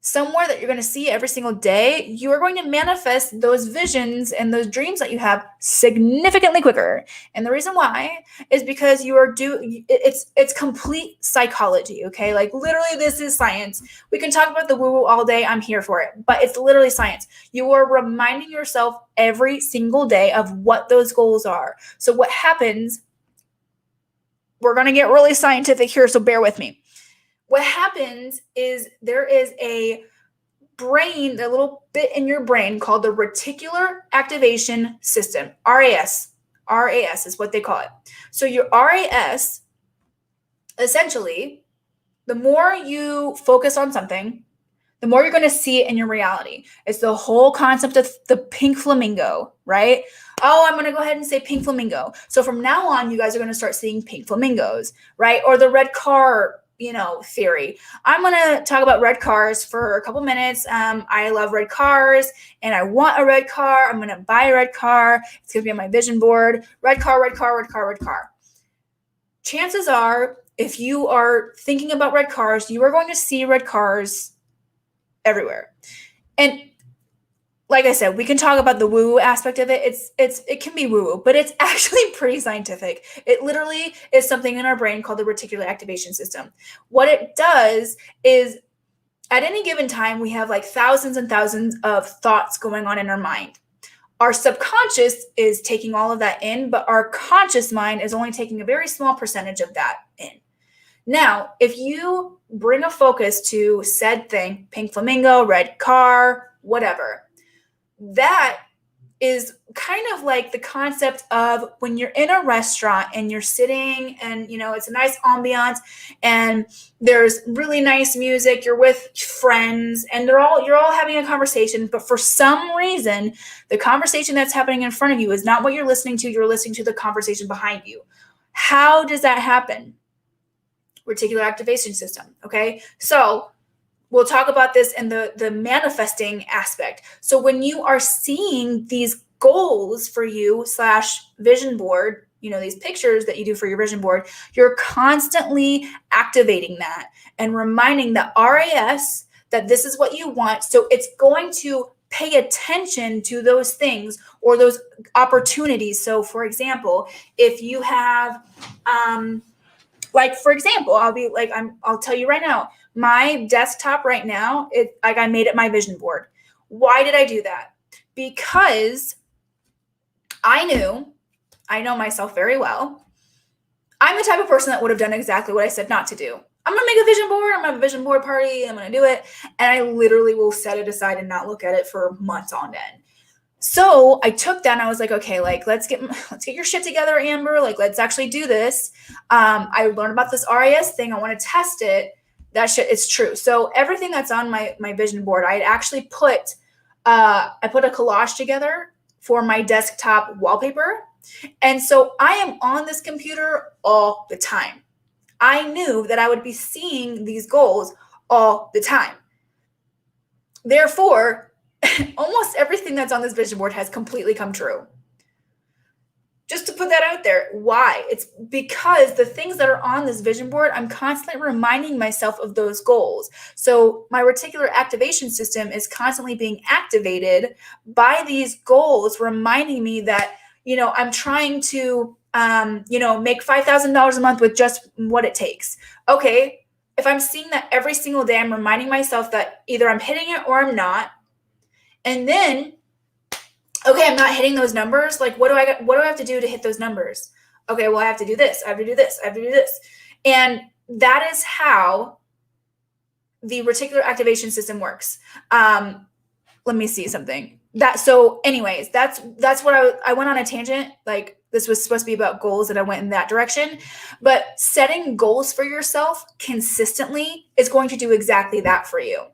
somewhere that you're going to see every single day, you are going to manifest those visions and those dreams that you have significantly quicker. And the reason why is because it's complete psychology, okay? Like literally this is science. We can talk about the woo-woo all day. I'm here for it, but it's literally science. You are reminding yourself every single day of what those goals are. So what happens, we're going to get really scientific here, so bear with me. What happens is there is a little bit in your brain called the reticular activation system, RAS. RAS is what they call it. So your RAS, essentially, the more you focus on something, the more you're going to see it in your reality. It's the whole concept of the pink flamingo, right? Oh, I'm going to go ahead and say pink flamingo. So from now on, you guys are going to start seeing pink flamingos, right? Or the red car, theory. I'm going to talk about red cars for a couple minutes. I love red cars and I want a red car. I'm going to buy a red car. It's going to be on my vision board. Red car, red car, red car, red car. Chances are, if you are thinking about red cars, you are going to see red cars everywhere. And like I said, we can talk about the woo aspect of it. It can be woo, but it's actually pretty scientific. It literally is something in our brain called the reticular activation system. What it does is at any given time, we have like thousands and thousands of thoughts going on in our mind. Our subconscious is taking all of that in, but our conscious mind is only taking a very small percentage of that in. Now, if you bring a focus to said thing, pink flamingo, red car, whatever, that is kind of like the concept of when you're in a restaurant and you're sitting and, it's a nice ambiance and there's really nice music, you're with friends and you're all having a conversation, but for some reason, the conversation that's happening in front of you is not what you're listening to the conversation behind you. How does that happen? Reticular activation system, okay? So we'll talk about this in the manifesting aspect. So when you are seeing these goals for you / vision board, these pictures that you do for your vision board, you're constantly activating that and reminding the RAS that this is what you want. So it's going to pay attention to those things or those opportunities. So for example, if you have, for example, I'll tell you right now, my desktop right now, I made it my vision board. Why did I do that? Because I know myself very well. I'm the type of person that would have done exactly what I said not to do. I'm going to make a vision board. I'm going to have a vision board party. I'm going to do it. And I literally will set it aside and not look at it for months on end. So I took that and I was like, okay, let's get your shit together, Amber. Let's actually do this. I learned about this RAS thing. I want to test it. That shit is true. So everything that's on my vision board, I actually put a collage together for my desktop wallpaper. And so I am on this computer all the time. I knew that I would be seeing these goals all the time. Therefore, almost everything that's on this vision board has completely come true. Just to put that out there. Why? It's because the things that are on this vision board, I'm constantly reminding myself of those goals. So my reticular activation system is constantly being activated by these goals, reminding me that, I'm trying to, make $5,000 a month with just what it takes. Okay. If I'm seeing that every single day, I'm reminding myself that either I'm hitting it or I'm not. And then, okay, I'm not hitting those numbers. What do I have to do to hit those numbers? Okay, well, I have to do this. I have to do this. I have to do this. And that is how the reticular activation system works. Let me see something. Anyways, that's what I went on a tangent. This was supposed to be about goals and I went in that direction. But setting goals for yourself consistently is going to do exactly that for you.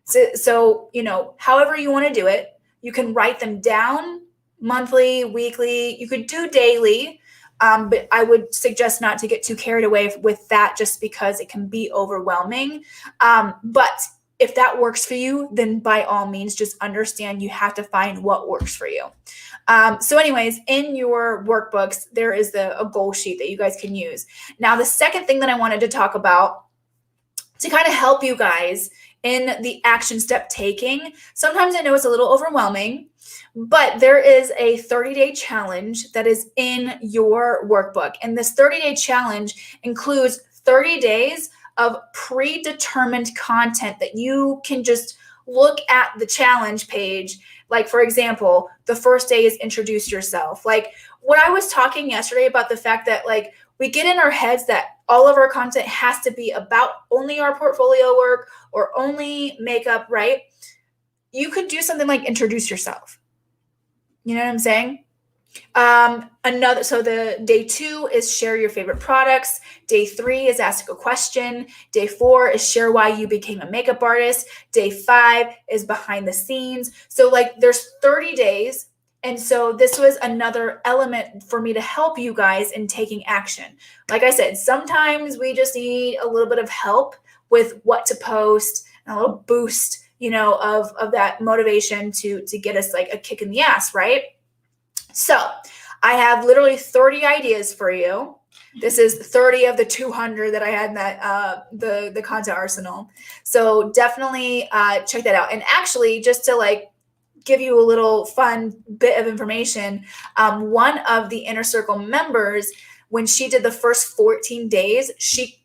So, however you want to do it, you can write them down monthly, weekly, you could do daily, but I would suggest not to get too carried away with that just because it can be overwhelming. But if that works for you, then by all means, just understand you have to find what works for you. So anyways, in your workbooks, there is a goal sheet that you guys can use. Now, the second thing that I wanted to talk about to kind of help you guys in the action step taking. Sometimes I know it's a little overwhelming, but there is a 30-day challenge that is in your workbook. And this 30-day challenge includes 30 days of predetermined content that you can just look at the challenge page. Like, for example, the first day is introduce yourself. Like what I was talking yesterday about the fact that like we get in our heads that all of our content has to be about only our portfolio work or only makeup, right? You could do something like introduce yourself. You know what I'm saying? So the day 2 is share your favorite products. Day 3 is ask a question. Day 4 is share why you became a makeup artist. Day 5 is behind the scenes. So like there's 30 days. And so this was another element for me to help you guys in taking action. Like I said, sometimes we just need a little bit of help with what to post and a little boost, of that motivation to get us like a kick in the ass, right? So I have literally 30 ideas for you. This is 30 of the 200 that I had in that the content arsenal. So definitely check that out. And actually, just to like give you a little fun bit of information, one of the Inner Circle members, when she did the first 14 days, she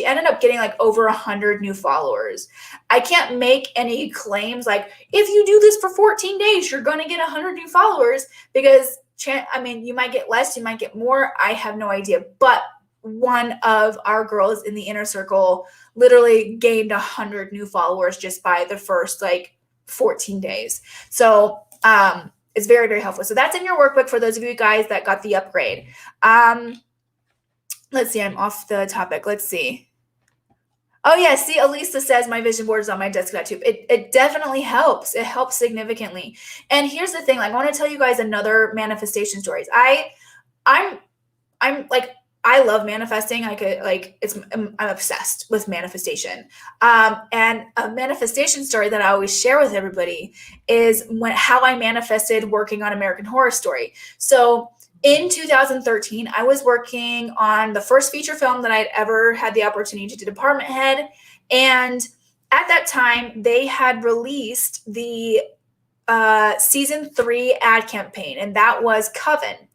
ended up getting like over 100 new followers. I can't make any claims like if you do this for 14 days, you're going to get 100 new followers because you might get less, you might get more. I have no idea. But one of our girls in the Inner Circle literally gained 100 new followers just by the first like 14 days. So it's very, very helpful. So that's in your workbook for those of you guys that got the upgrade. Let's see, I'm off the topic. Let's see. Oh yeah, see, Elisa says my vision board is on my desktop too. It definitely helps. It helps significantly. And here's the thing, I want to tell you guys another manifestation stories. I'm like, I love manifesting. I'm obsessed with manifestation. And a manifestation story that I always share with everybody is how I manifested working on American Horror Story. So in 2013, I was working on the first feature film that I'd ever had the opportunity to do department head. And at that time, they had released the season 3 ad campaign, and that was Coven.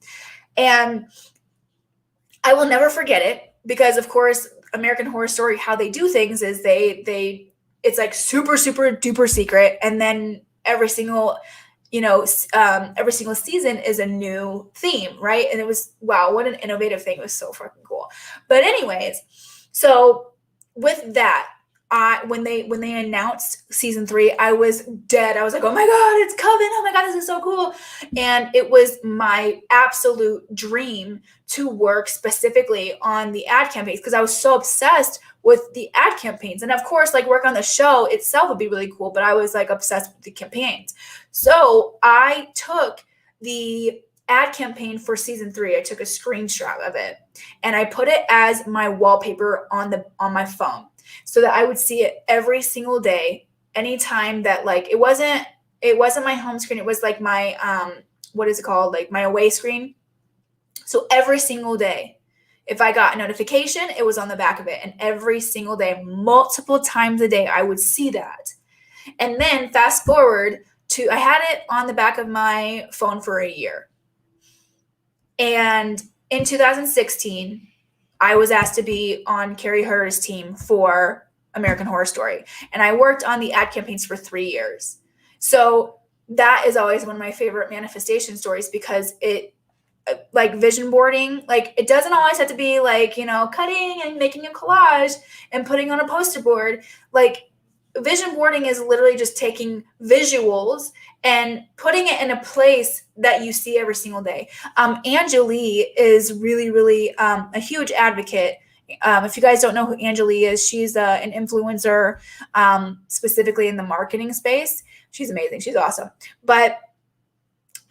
And I will never forget it because, of course, American Horror Story, how they do things is it's like super, super duper secret. And then every single season is a new theme, right? And it was, wow, what an innovative thing. It was so fucking cool. But anyways, so with that, when they announced season 3, I was dead. I was like, oh my God, it's Coven. Oh my God, this is so cool. And it was my absolute dream to work specifically on the ad campaigns because I was so obsessed with the ad campaigns. And of course, like work on the show itself would be really cool, but I was like obsessed with the campaigns. So I took the ad campaign for season 3. I took a screenshot of it and I put it as my wallpaper on my phone so that I would see it every single day. Anytime that like, it wasn't my home screen. It was like my, what is it called? Like my away screen. So every single day, if I got a notification, it was on the back of it. And every single day, multiple times a day, I would see that. And then fast forward to, I had it on the back of my phone for a year. And in 2016, I was asked to be on Carrie Herr's team for American Horror Story. And I worked on the ad campaigns for 3 years. So that is always one of my favorite manifestation stories because it, like vision boarding, like it doesn't always have to be like, cutting and making a collage and putting on a poster board. Like vision boarding is literally just taking visuals and putting it in a place that you see every single day. Angeli is really, really a huge advocate. If you guys don't know who Angeli is, she's an influencer specifically in the marketing space. She's amazing. She's awesome. But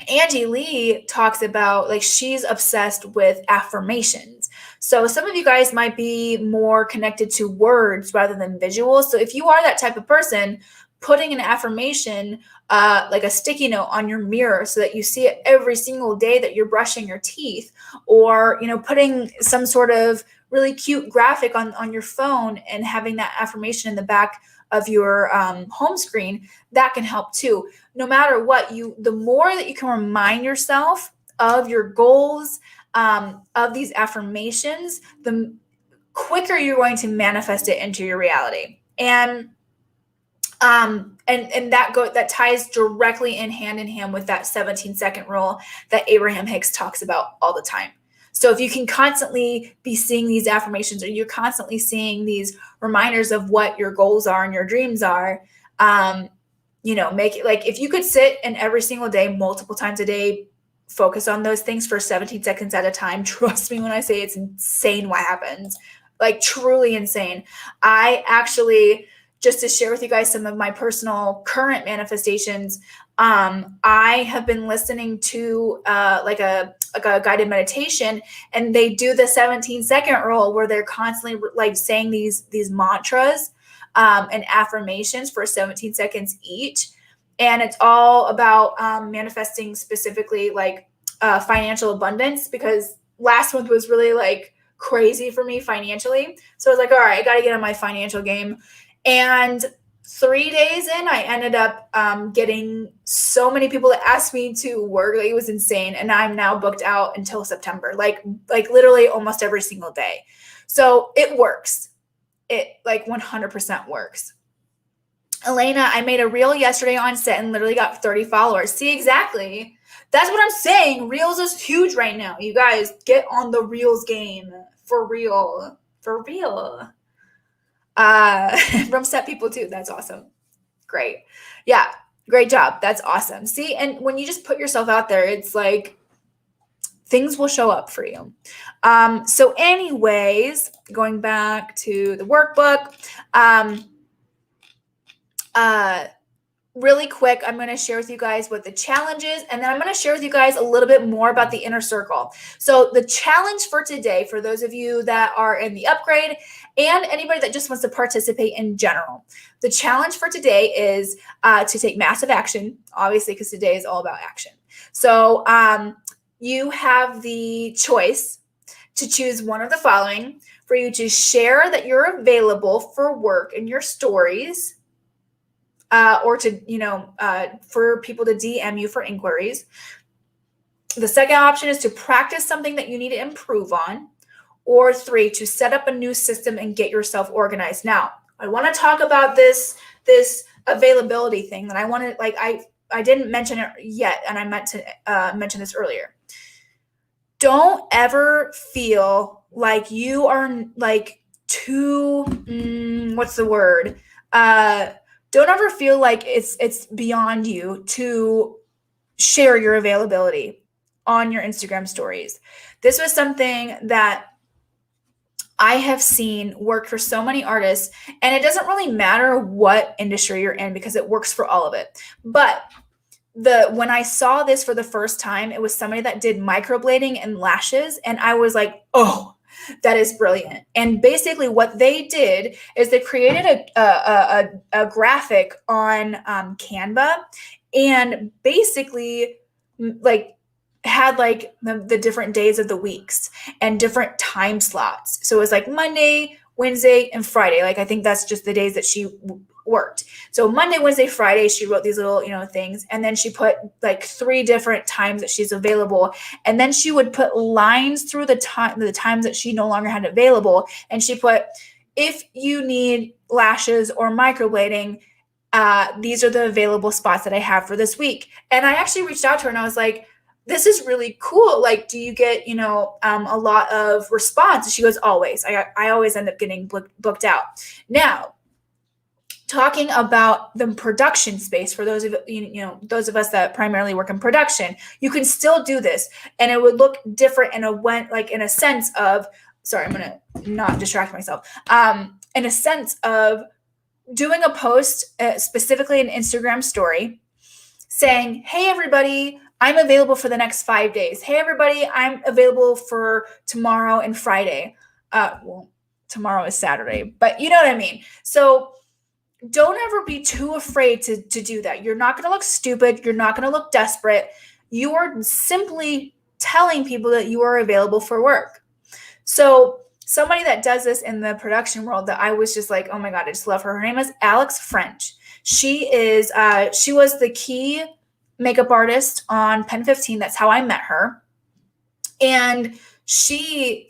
Angie Lee talks about like she's obsessed with affirmations. So some of you guys might be more connected to words rather than visuals. So if you are that type of person, putting an affirmation like a sticky note on your mirror so that you see it every single day that you're brushing your teeth, or putting some sort of really cute graphic on your phone and having that affirmation in the back your home screen, that can help too. No matter what, the more that you can remind yourself of your goals, of these affirmations, the quicker you're going to manifest it into your reality. And that ties directly hand in hand with that 17-second rule that Abraham Hicks talks about all the time. So if you can constantly be seeing these affirmations, or you're constantly seeing these reminders of what your goals are and your dreams are, make it like, if you could sit and every single day, multiple times a day, focus on those things for 17 seconds at a time, trust me when I say it's insane what happens. Like, truly insane. I actually, just to share with you guys some of my personal current manifestations, I have been listening to like a guided meditation, and they do the 17-second rule where they're constantly like saying these mantras and affirmations for 17 seconds each. And it's all about manifesting specifically like financial abundance, because last month was really like crazy for me financially. So I was like, all right, I got to get on my financial game. And 3 days in, I ended up getting so many people that asked me to work. Like, it was insane. And I'm now booked out until September, like literally almost every single day. So it works. It like 100% works. Elena, I made a reel yesterday on set and literally got 30 followers. See, exactly. That's what I'm saying. Reels is huge right now. You guys, get on the Reels game. For real. For real. From set people too. That's awesome. Great. Yeah. Great job. That's awesome. See, and when you just put yourself out there, it's like things will show up for you. So anyways, going back to the workbook, really quick, I'm going to share with you guys what the challenge is, and then I'm going to share with you guys a little bit more about the inner circle. So the challenge for today, for those of you that are in the upgrade and anybody that just wants to participate in general, the challenge for today is to take massive action, obviously, because today is all about action. So you have the choice to choose one of the following: for you to share that you're available for work in your stories, or to, for people to DM you for inquiries. The second option is to practice something that you need to improve on. Or 3, to set up a new system and get yourself organized. Now, I want to talk about this availability thing that I wanted, like, I didn't mention it yet, and I meant to mention this earlier. Don't ever feel like you are like too, what's the word? Don't ever feel like it's beyond you to share your availability on your Instagram stories. This was something that I have seen work for so many artists, and it doesn't really matter what industry you're in because it works for all of it. But when I saw this for the first time, it was somebody that did microblading and lashes, and I was like, oh, that is brilliant. And basically what they did is they created a graphic on Canva, and basically like had like the different days of the weeks and different time slots. So it was like Monday, Wednesday, and Friday. Like, I think that's just the days that she worked. So Monday, Wednesday, Friday, she wrote these little, things. And then she put like 3 different times that she's available. And then she would put lines through the times that she no longer had available. And she put, if you need lashes or microblading, these are the available spots that I have for this week. And I actually reached out to her and I was like, this is really cool. Like, do you get, a lot of response? And she goes, always. I always end up getting booked out. Now, talking about the production space, for those of those of us that primarily work in production, you can still do this, and it would look different in a sense of, sorry, I'm gonna not distract myself. In a sense of doing a post, specifically an Instagram story, saying, "Hey everybody, I'm available for the next 5 days. Hey everybody, I'm available for tomorrow and Friday." Well, tomorrow is Saturday, but you know what I mean. So don't ever be too afraid to do that. You're not going to look stupid. You're not going to look desperate. You are simply telling people that you are available for work. So somebody that does this in the production world that I was just like, oh my God, I just love her. Her name is Alex French. She was the key makeup artist on Pen 15. That's how I met her. And she's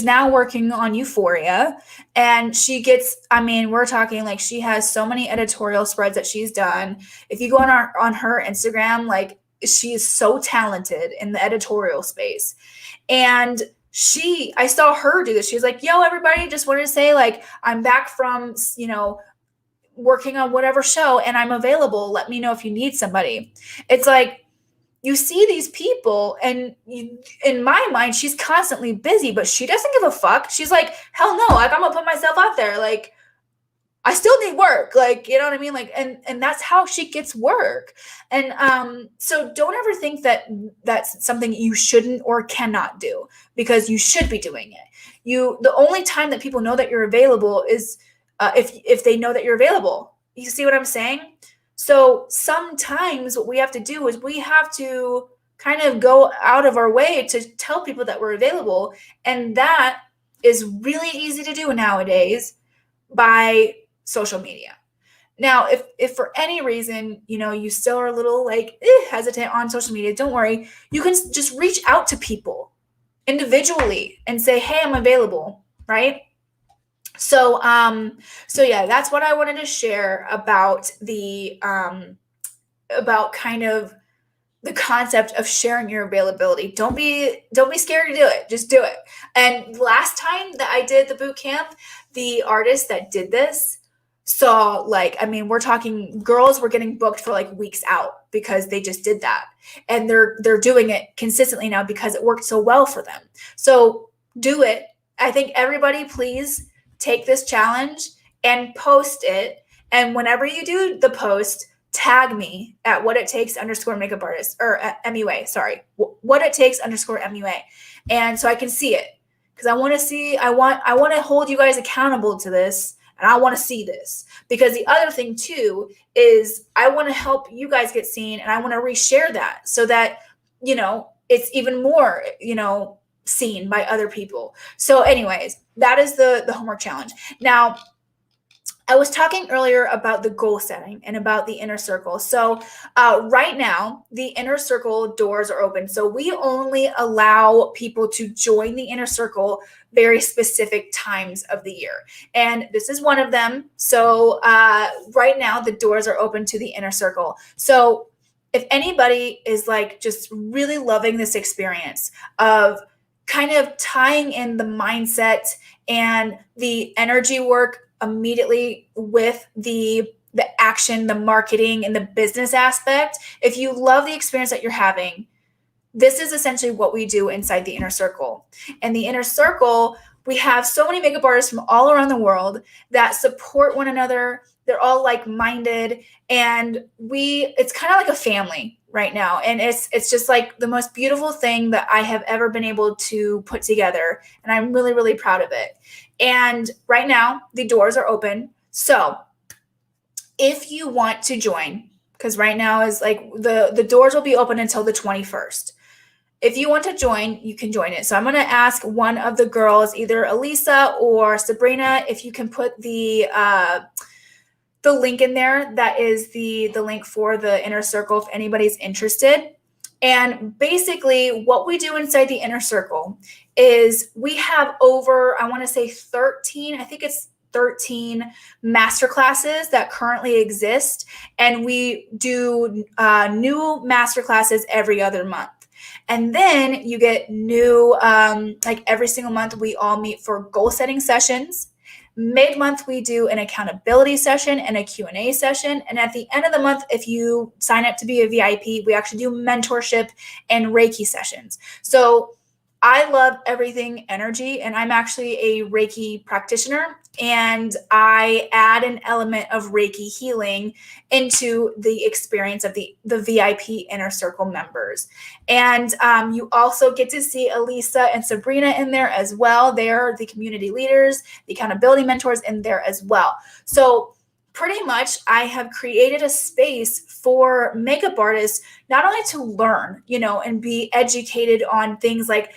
now working on Euphoria, and she gets, I mean, we're talking like she has so many editorial spreads that she's done. If you go on her Instagram, like she is so talented in the editorial space. And I saw her do this. She was like, yo, everybody, just wanted to say, like, I'm back from, working on whatever show and I'm available. Let me know if you need somebody. It's like, you see these people and in my mind, she's constantly busy, but she doesn't give a fuck. She's like, hell no, like I'm gonna put myself out there. Like I still need work. Like, you know what I mean? Like, and that's how she gets work. And so don't ever think that that's something you shouldn't or cannot do, because you should be doing it. The only time that people know that you're available is if they know that you're available. You see what I'm saying? So sometimes what we have to do is we have to kind of go out of our way to tell people that we're available. And that is really easy to do nowadays by social media. Now, if for any reason, you still are a little like hesitant on social media, don't worry. You can just reach out to people individually and say, hey, I'm available, right? So yeah, that's what I wanted to share about about kind of the concept of sharing your availability. Don't be scared to do it. Just do it. And last time that I did the boot camp, the artist that did this saw, like, I mean, we're talking girls were getting booked for like weeks out because they just did that. And they're doing it consistently now because it worked so well for them. So do it. I think everybody, please take this challenge and post it. And whenever you do the post, tag me at @whatittakes_makeup artist, or at MUA, sorry, @whatittakes_MUA. And so I can see it, because I want to hold you guys accountable to this. And I want to see this, because the other thing too is I want to help you guys get seen, and I want to reshare that so that, it's even more, seen by other people. So anyways, that is the homework challenge. Now, I was talking earlier about the goal setting and about the inner circle. So right now, the inner circle doors are open. So we only allow people to join the inner circle very specific times of the year. And this is one of them. So right now, the doors are open to the inner circle. So if anybody is like just really loving this experience of kind of tying in the mindset and the energy work immediately with the action, the marketing, and the business aspect, if you love the experience that you're having, this is essentially what we do inside the inner circle. And the inner circle, we have so many makeup artists from all around the world that support one another. They're all like-minded, and it's kind of like a family right now. And it's just like the most beautiful thing that I have ever been able to put together. And I'm really, really proud of it. And right now the doors are open. So if you want to join, because right now is like the doors will be open until the 21st. If you want to join, you can join it. So I'm going to ask one of the girls, either Elisa or Sabrina, if you can put the link in there. That is the link for the inner circle if anybody's interested. And basically what we do inside the inner circle is we have over, I want to say 13, I think it's 13 masterclasses that currently exist. And we do new masterclasses every other month. And then you get new, like every single month, we all meet for goal setting sessions. Mid-month, we do an accountability session and a Q&A session. And at the end of the month, if you sign up to be a VIP, we actually do mentorship and Reiki sessions. So I love everything energy, and I'm actually a Reiki practitioner, and I add an element of Reiki healing into the experience of the VIP inner circle members. And you also get to see Elisa and Sabrina in there as well. They're the community leaders, the accountability mentors in there as well. So pretty much I have created a space for makeup artists not only to learn, and be educated on things like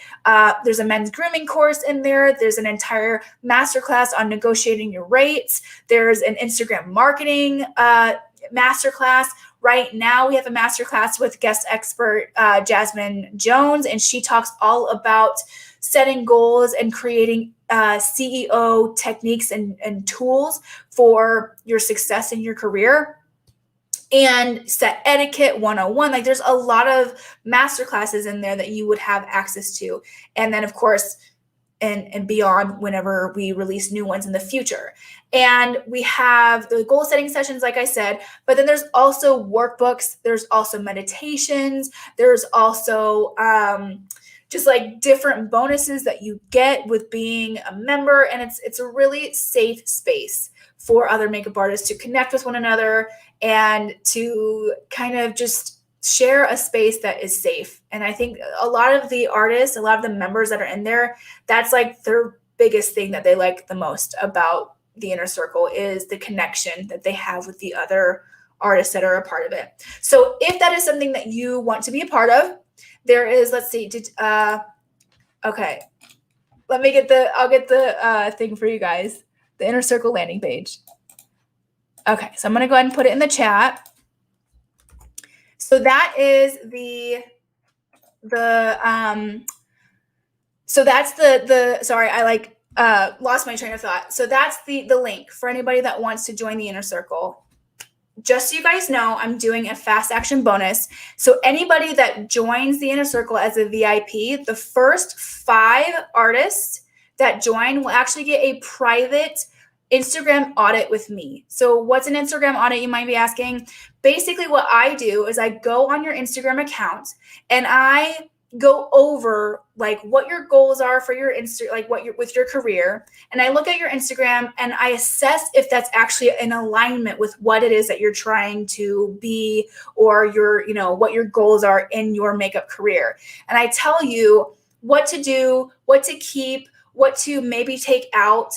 there's a men's grooming course in there. There's an entire masterclass on negotiating your rates. There's an Instagram marketing masterclass. Right now, we have a masterclass with guest expert Jasmine Jones, and she talks all about setting goals and creating CEO techniques and tools for your success in your career, and set etiquette 101. Like, there's a lot of masterclasses in there that you would have access to. And then, of course, and beyond whenever we release new ones in the future. And we have the goal setting sessions, like I said, but then there's also workbooks. There's also meditations. There's also just like different bonuses that you get with being a member. And it's a really safe space for other makeup artists to connect with one another and to kind of just share a space that is safe. And I think a lot of the artists, a lot of the members that are in there, that's like their biggest thing that they like the most about the inner circle is the connection that they have with the other artists that are a part of it. So if that is something that you want to be a part of, there is, let's see, okay, I'll get the thing for you guys, the inner circle landing page. Okay, so I'm going to go ahead and put it in the chat. So that is so that's sorry, I lost my train of thought. So that's the link for anybody that wants to join the inner circle. Just so you guys know, I'm doing a fast action bonus. So anybody that joins the inner circle as a VIP, the first 5 artists that join will actually get a private Instagram audit with me. So what's an Instagram audit, you might be asking? Basically what I do is I go on your Instagram account and I go over like what your goals are for your with your career. And I look at your Instagram and I assess if that's actually in alignment with what it is that you're trying to be, or your, what your goals are in your makeup career. And I tell you what to do, what to keep, what to maybe take out,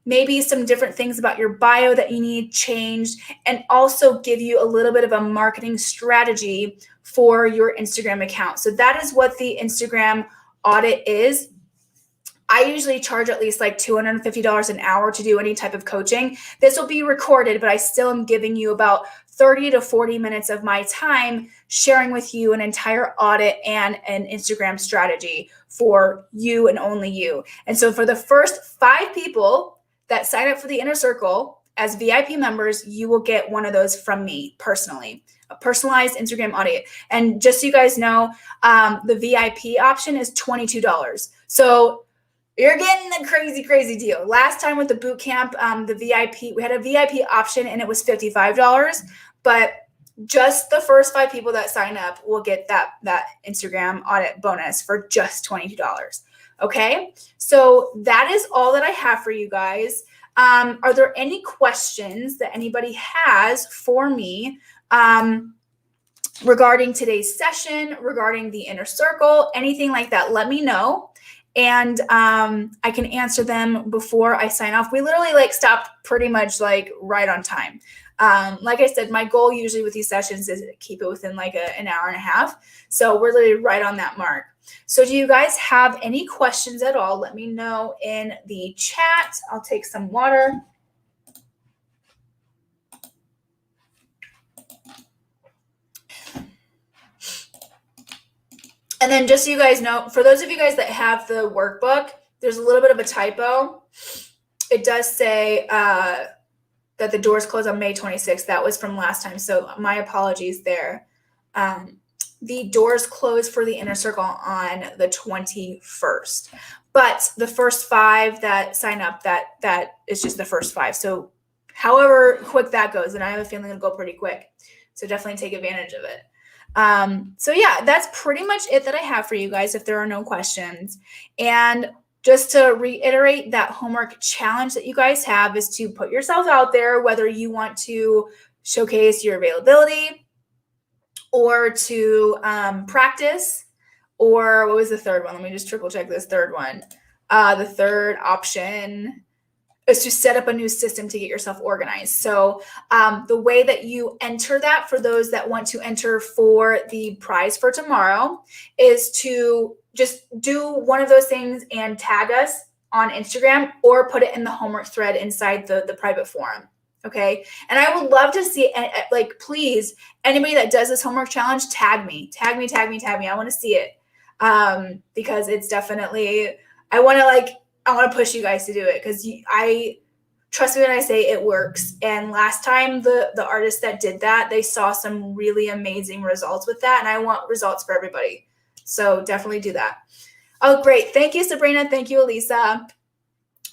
maybe some different things about your bio that you need changed, and also give you a little bit of a marketing strategy for your Instagram account. So that is what the Instagram audit is. I usually charge at least like $250 an hour to do any type of coaching. This will be recorded, but I still am giving you about 30 to 40 minutes of my time sharing with you an entire audit and an Instagram strategy for you and only you. And so for the first 5 people that sign up for the inner circle as VIP members, you will get one of those from me personally, a personalized Instagram audit. And just so you guys know, the VIP option is $22. So you're getting the crazy, crazy deal. Last time with the bootcamp, the VIP, we had a VIP option and it was $55, but just the first 5 people that sign up will get that Instagram audit bonus for just $22. Okay, so that is all that I have for you guys. Are there any questions that anybody has for me regarding today's session, regarding the inner circle, anything like that? Let me know, and I can answer them before I sign off. We literally stopped pretty much right on time. Like I said, my goal usually with these sessions is to keep it within an hour and a half. So we're literally right on that mark. So do you guys have any questions at all? Let me know in the chat. I'll take some water. And then just so you guys know, for those of you guys that have the workbook, there's a little bit of a typo. It does say that the doors close on May 26th. That was from last time. So my apologies there. The doors close for the inner circle on the 21st. But the first 5 that sign up, that is just the first 5. So however quick that goes, and I have a feeling it'll go pretty quick. So definitely take advantage of it. So yeah, that's pretty much it that I have for you guys if there are no questions. And just to reiterate, that homework challenge that you guys have is to put yourself out there, whether you want to showcase your availability or to practice, or what was the third one? Let me just triple check this third one. The third option, is to set up a new system to get yourself organized. So the way that you enter that, for those that want to enter for the prize for tomorrow, is to just do one of those things and tag us on Instagram, or put it in the homework thread inside the private forum. Okay. And I would love to see, like, please, anybody that does this homework challenge, tag me. I want to see it. Because it's definitely, I want to push you guys to do it, because I trust me when I say it works. And last time the artist that did that, they saw some really amazing results with that. And I want results for everybody. So definitely do that. Oh, great. Thank you, Sabrina. Thank you, Elisa.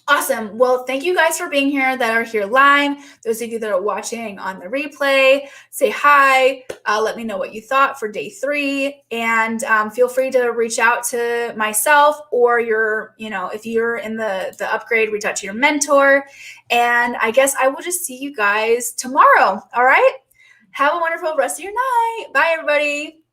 Awesome. Well, thank you guys for being here, that are here live. Those of you that are watching on the replay, say hi. Let me know what you thought for day 3. And feel free to reach out to myself, or if you're in the upgrade, reach out to your mentor. And I guess I will just see you guys tomorrow. All right. Have a wonderful rest of your night. Bye, everybody.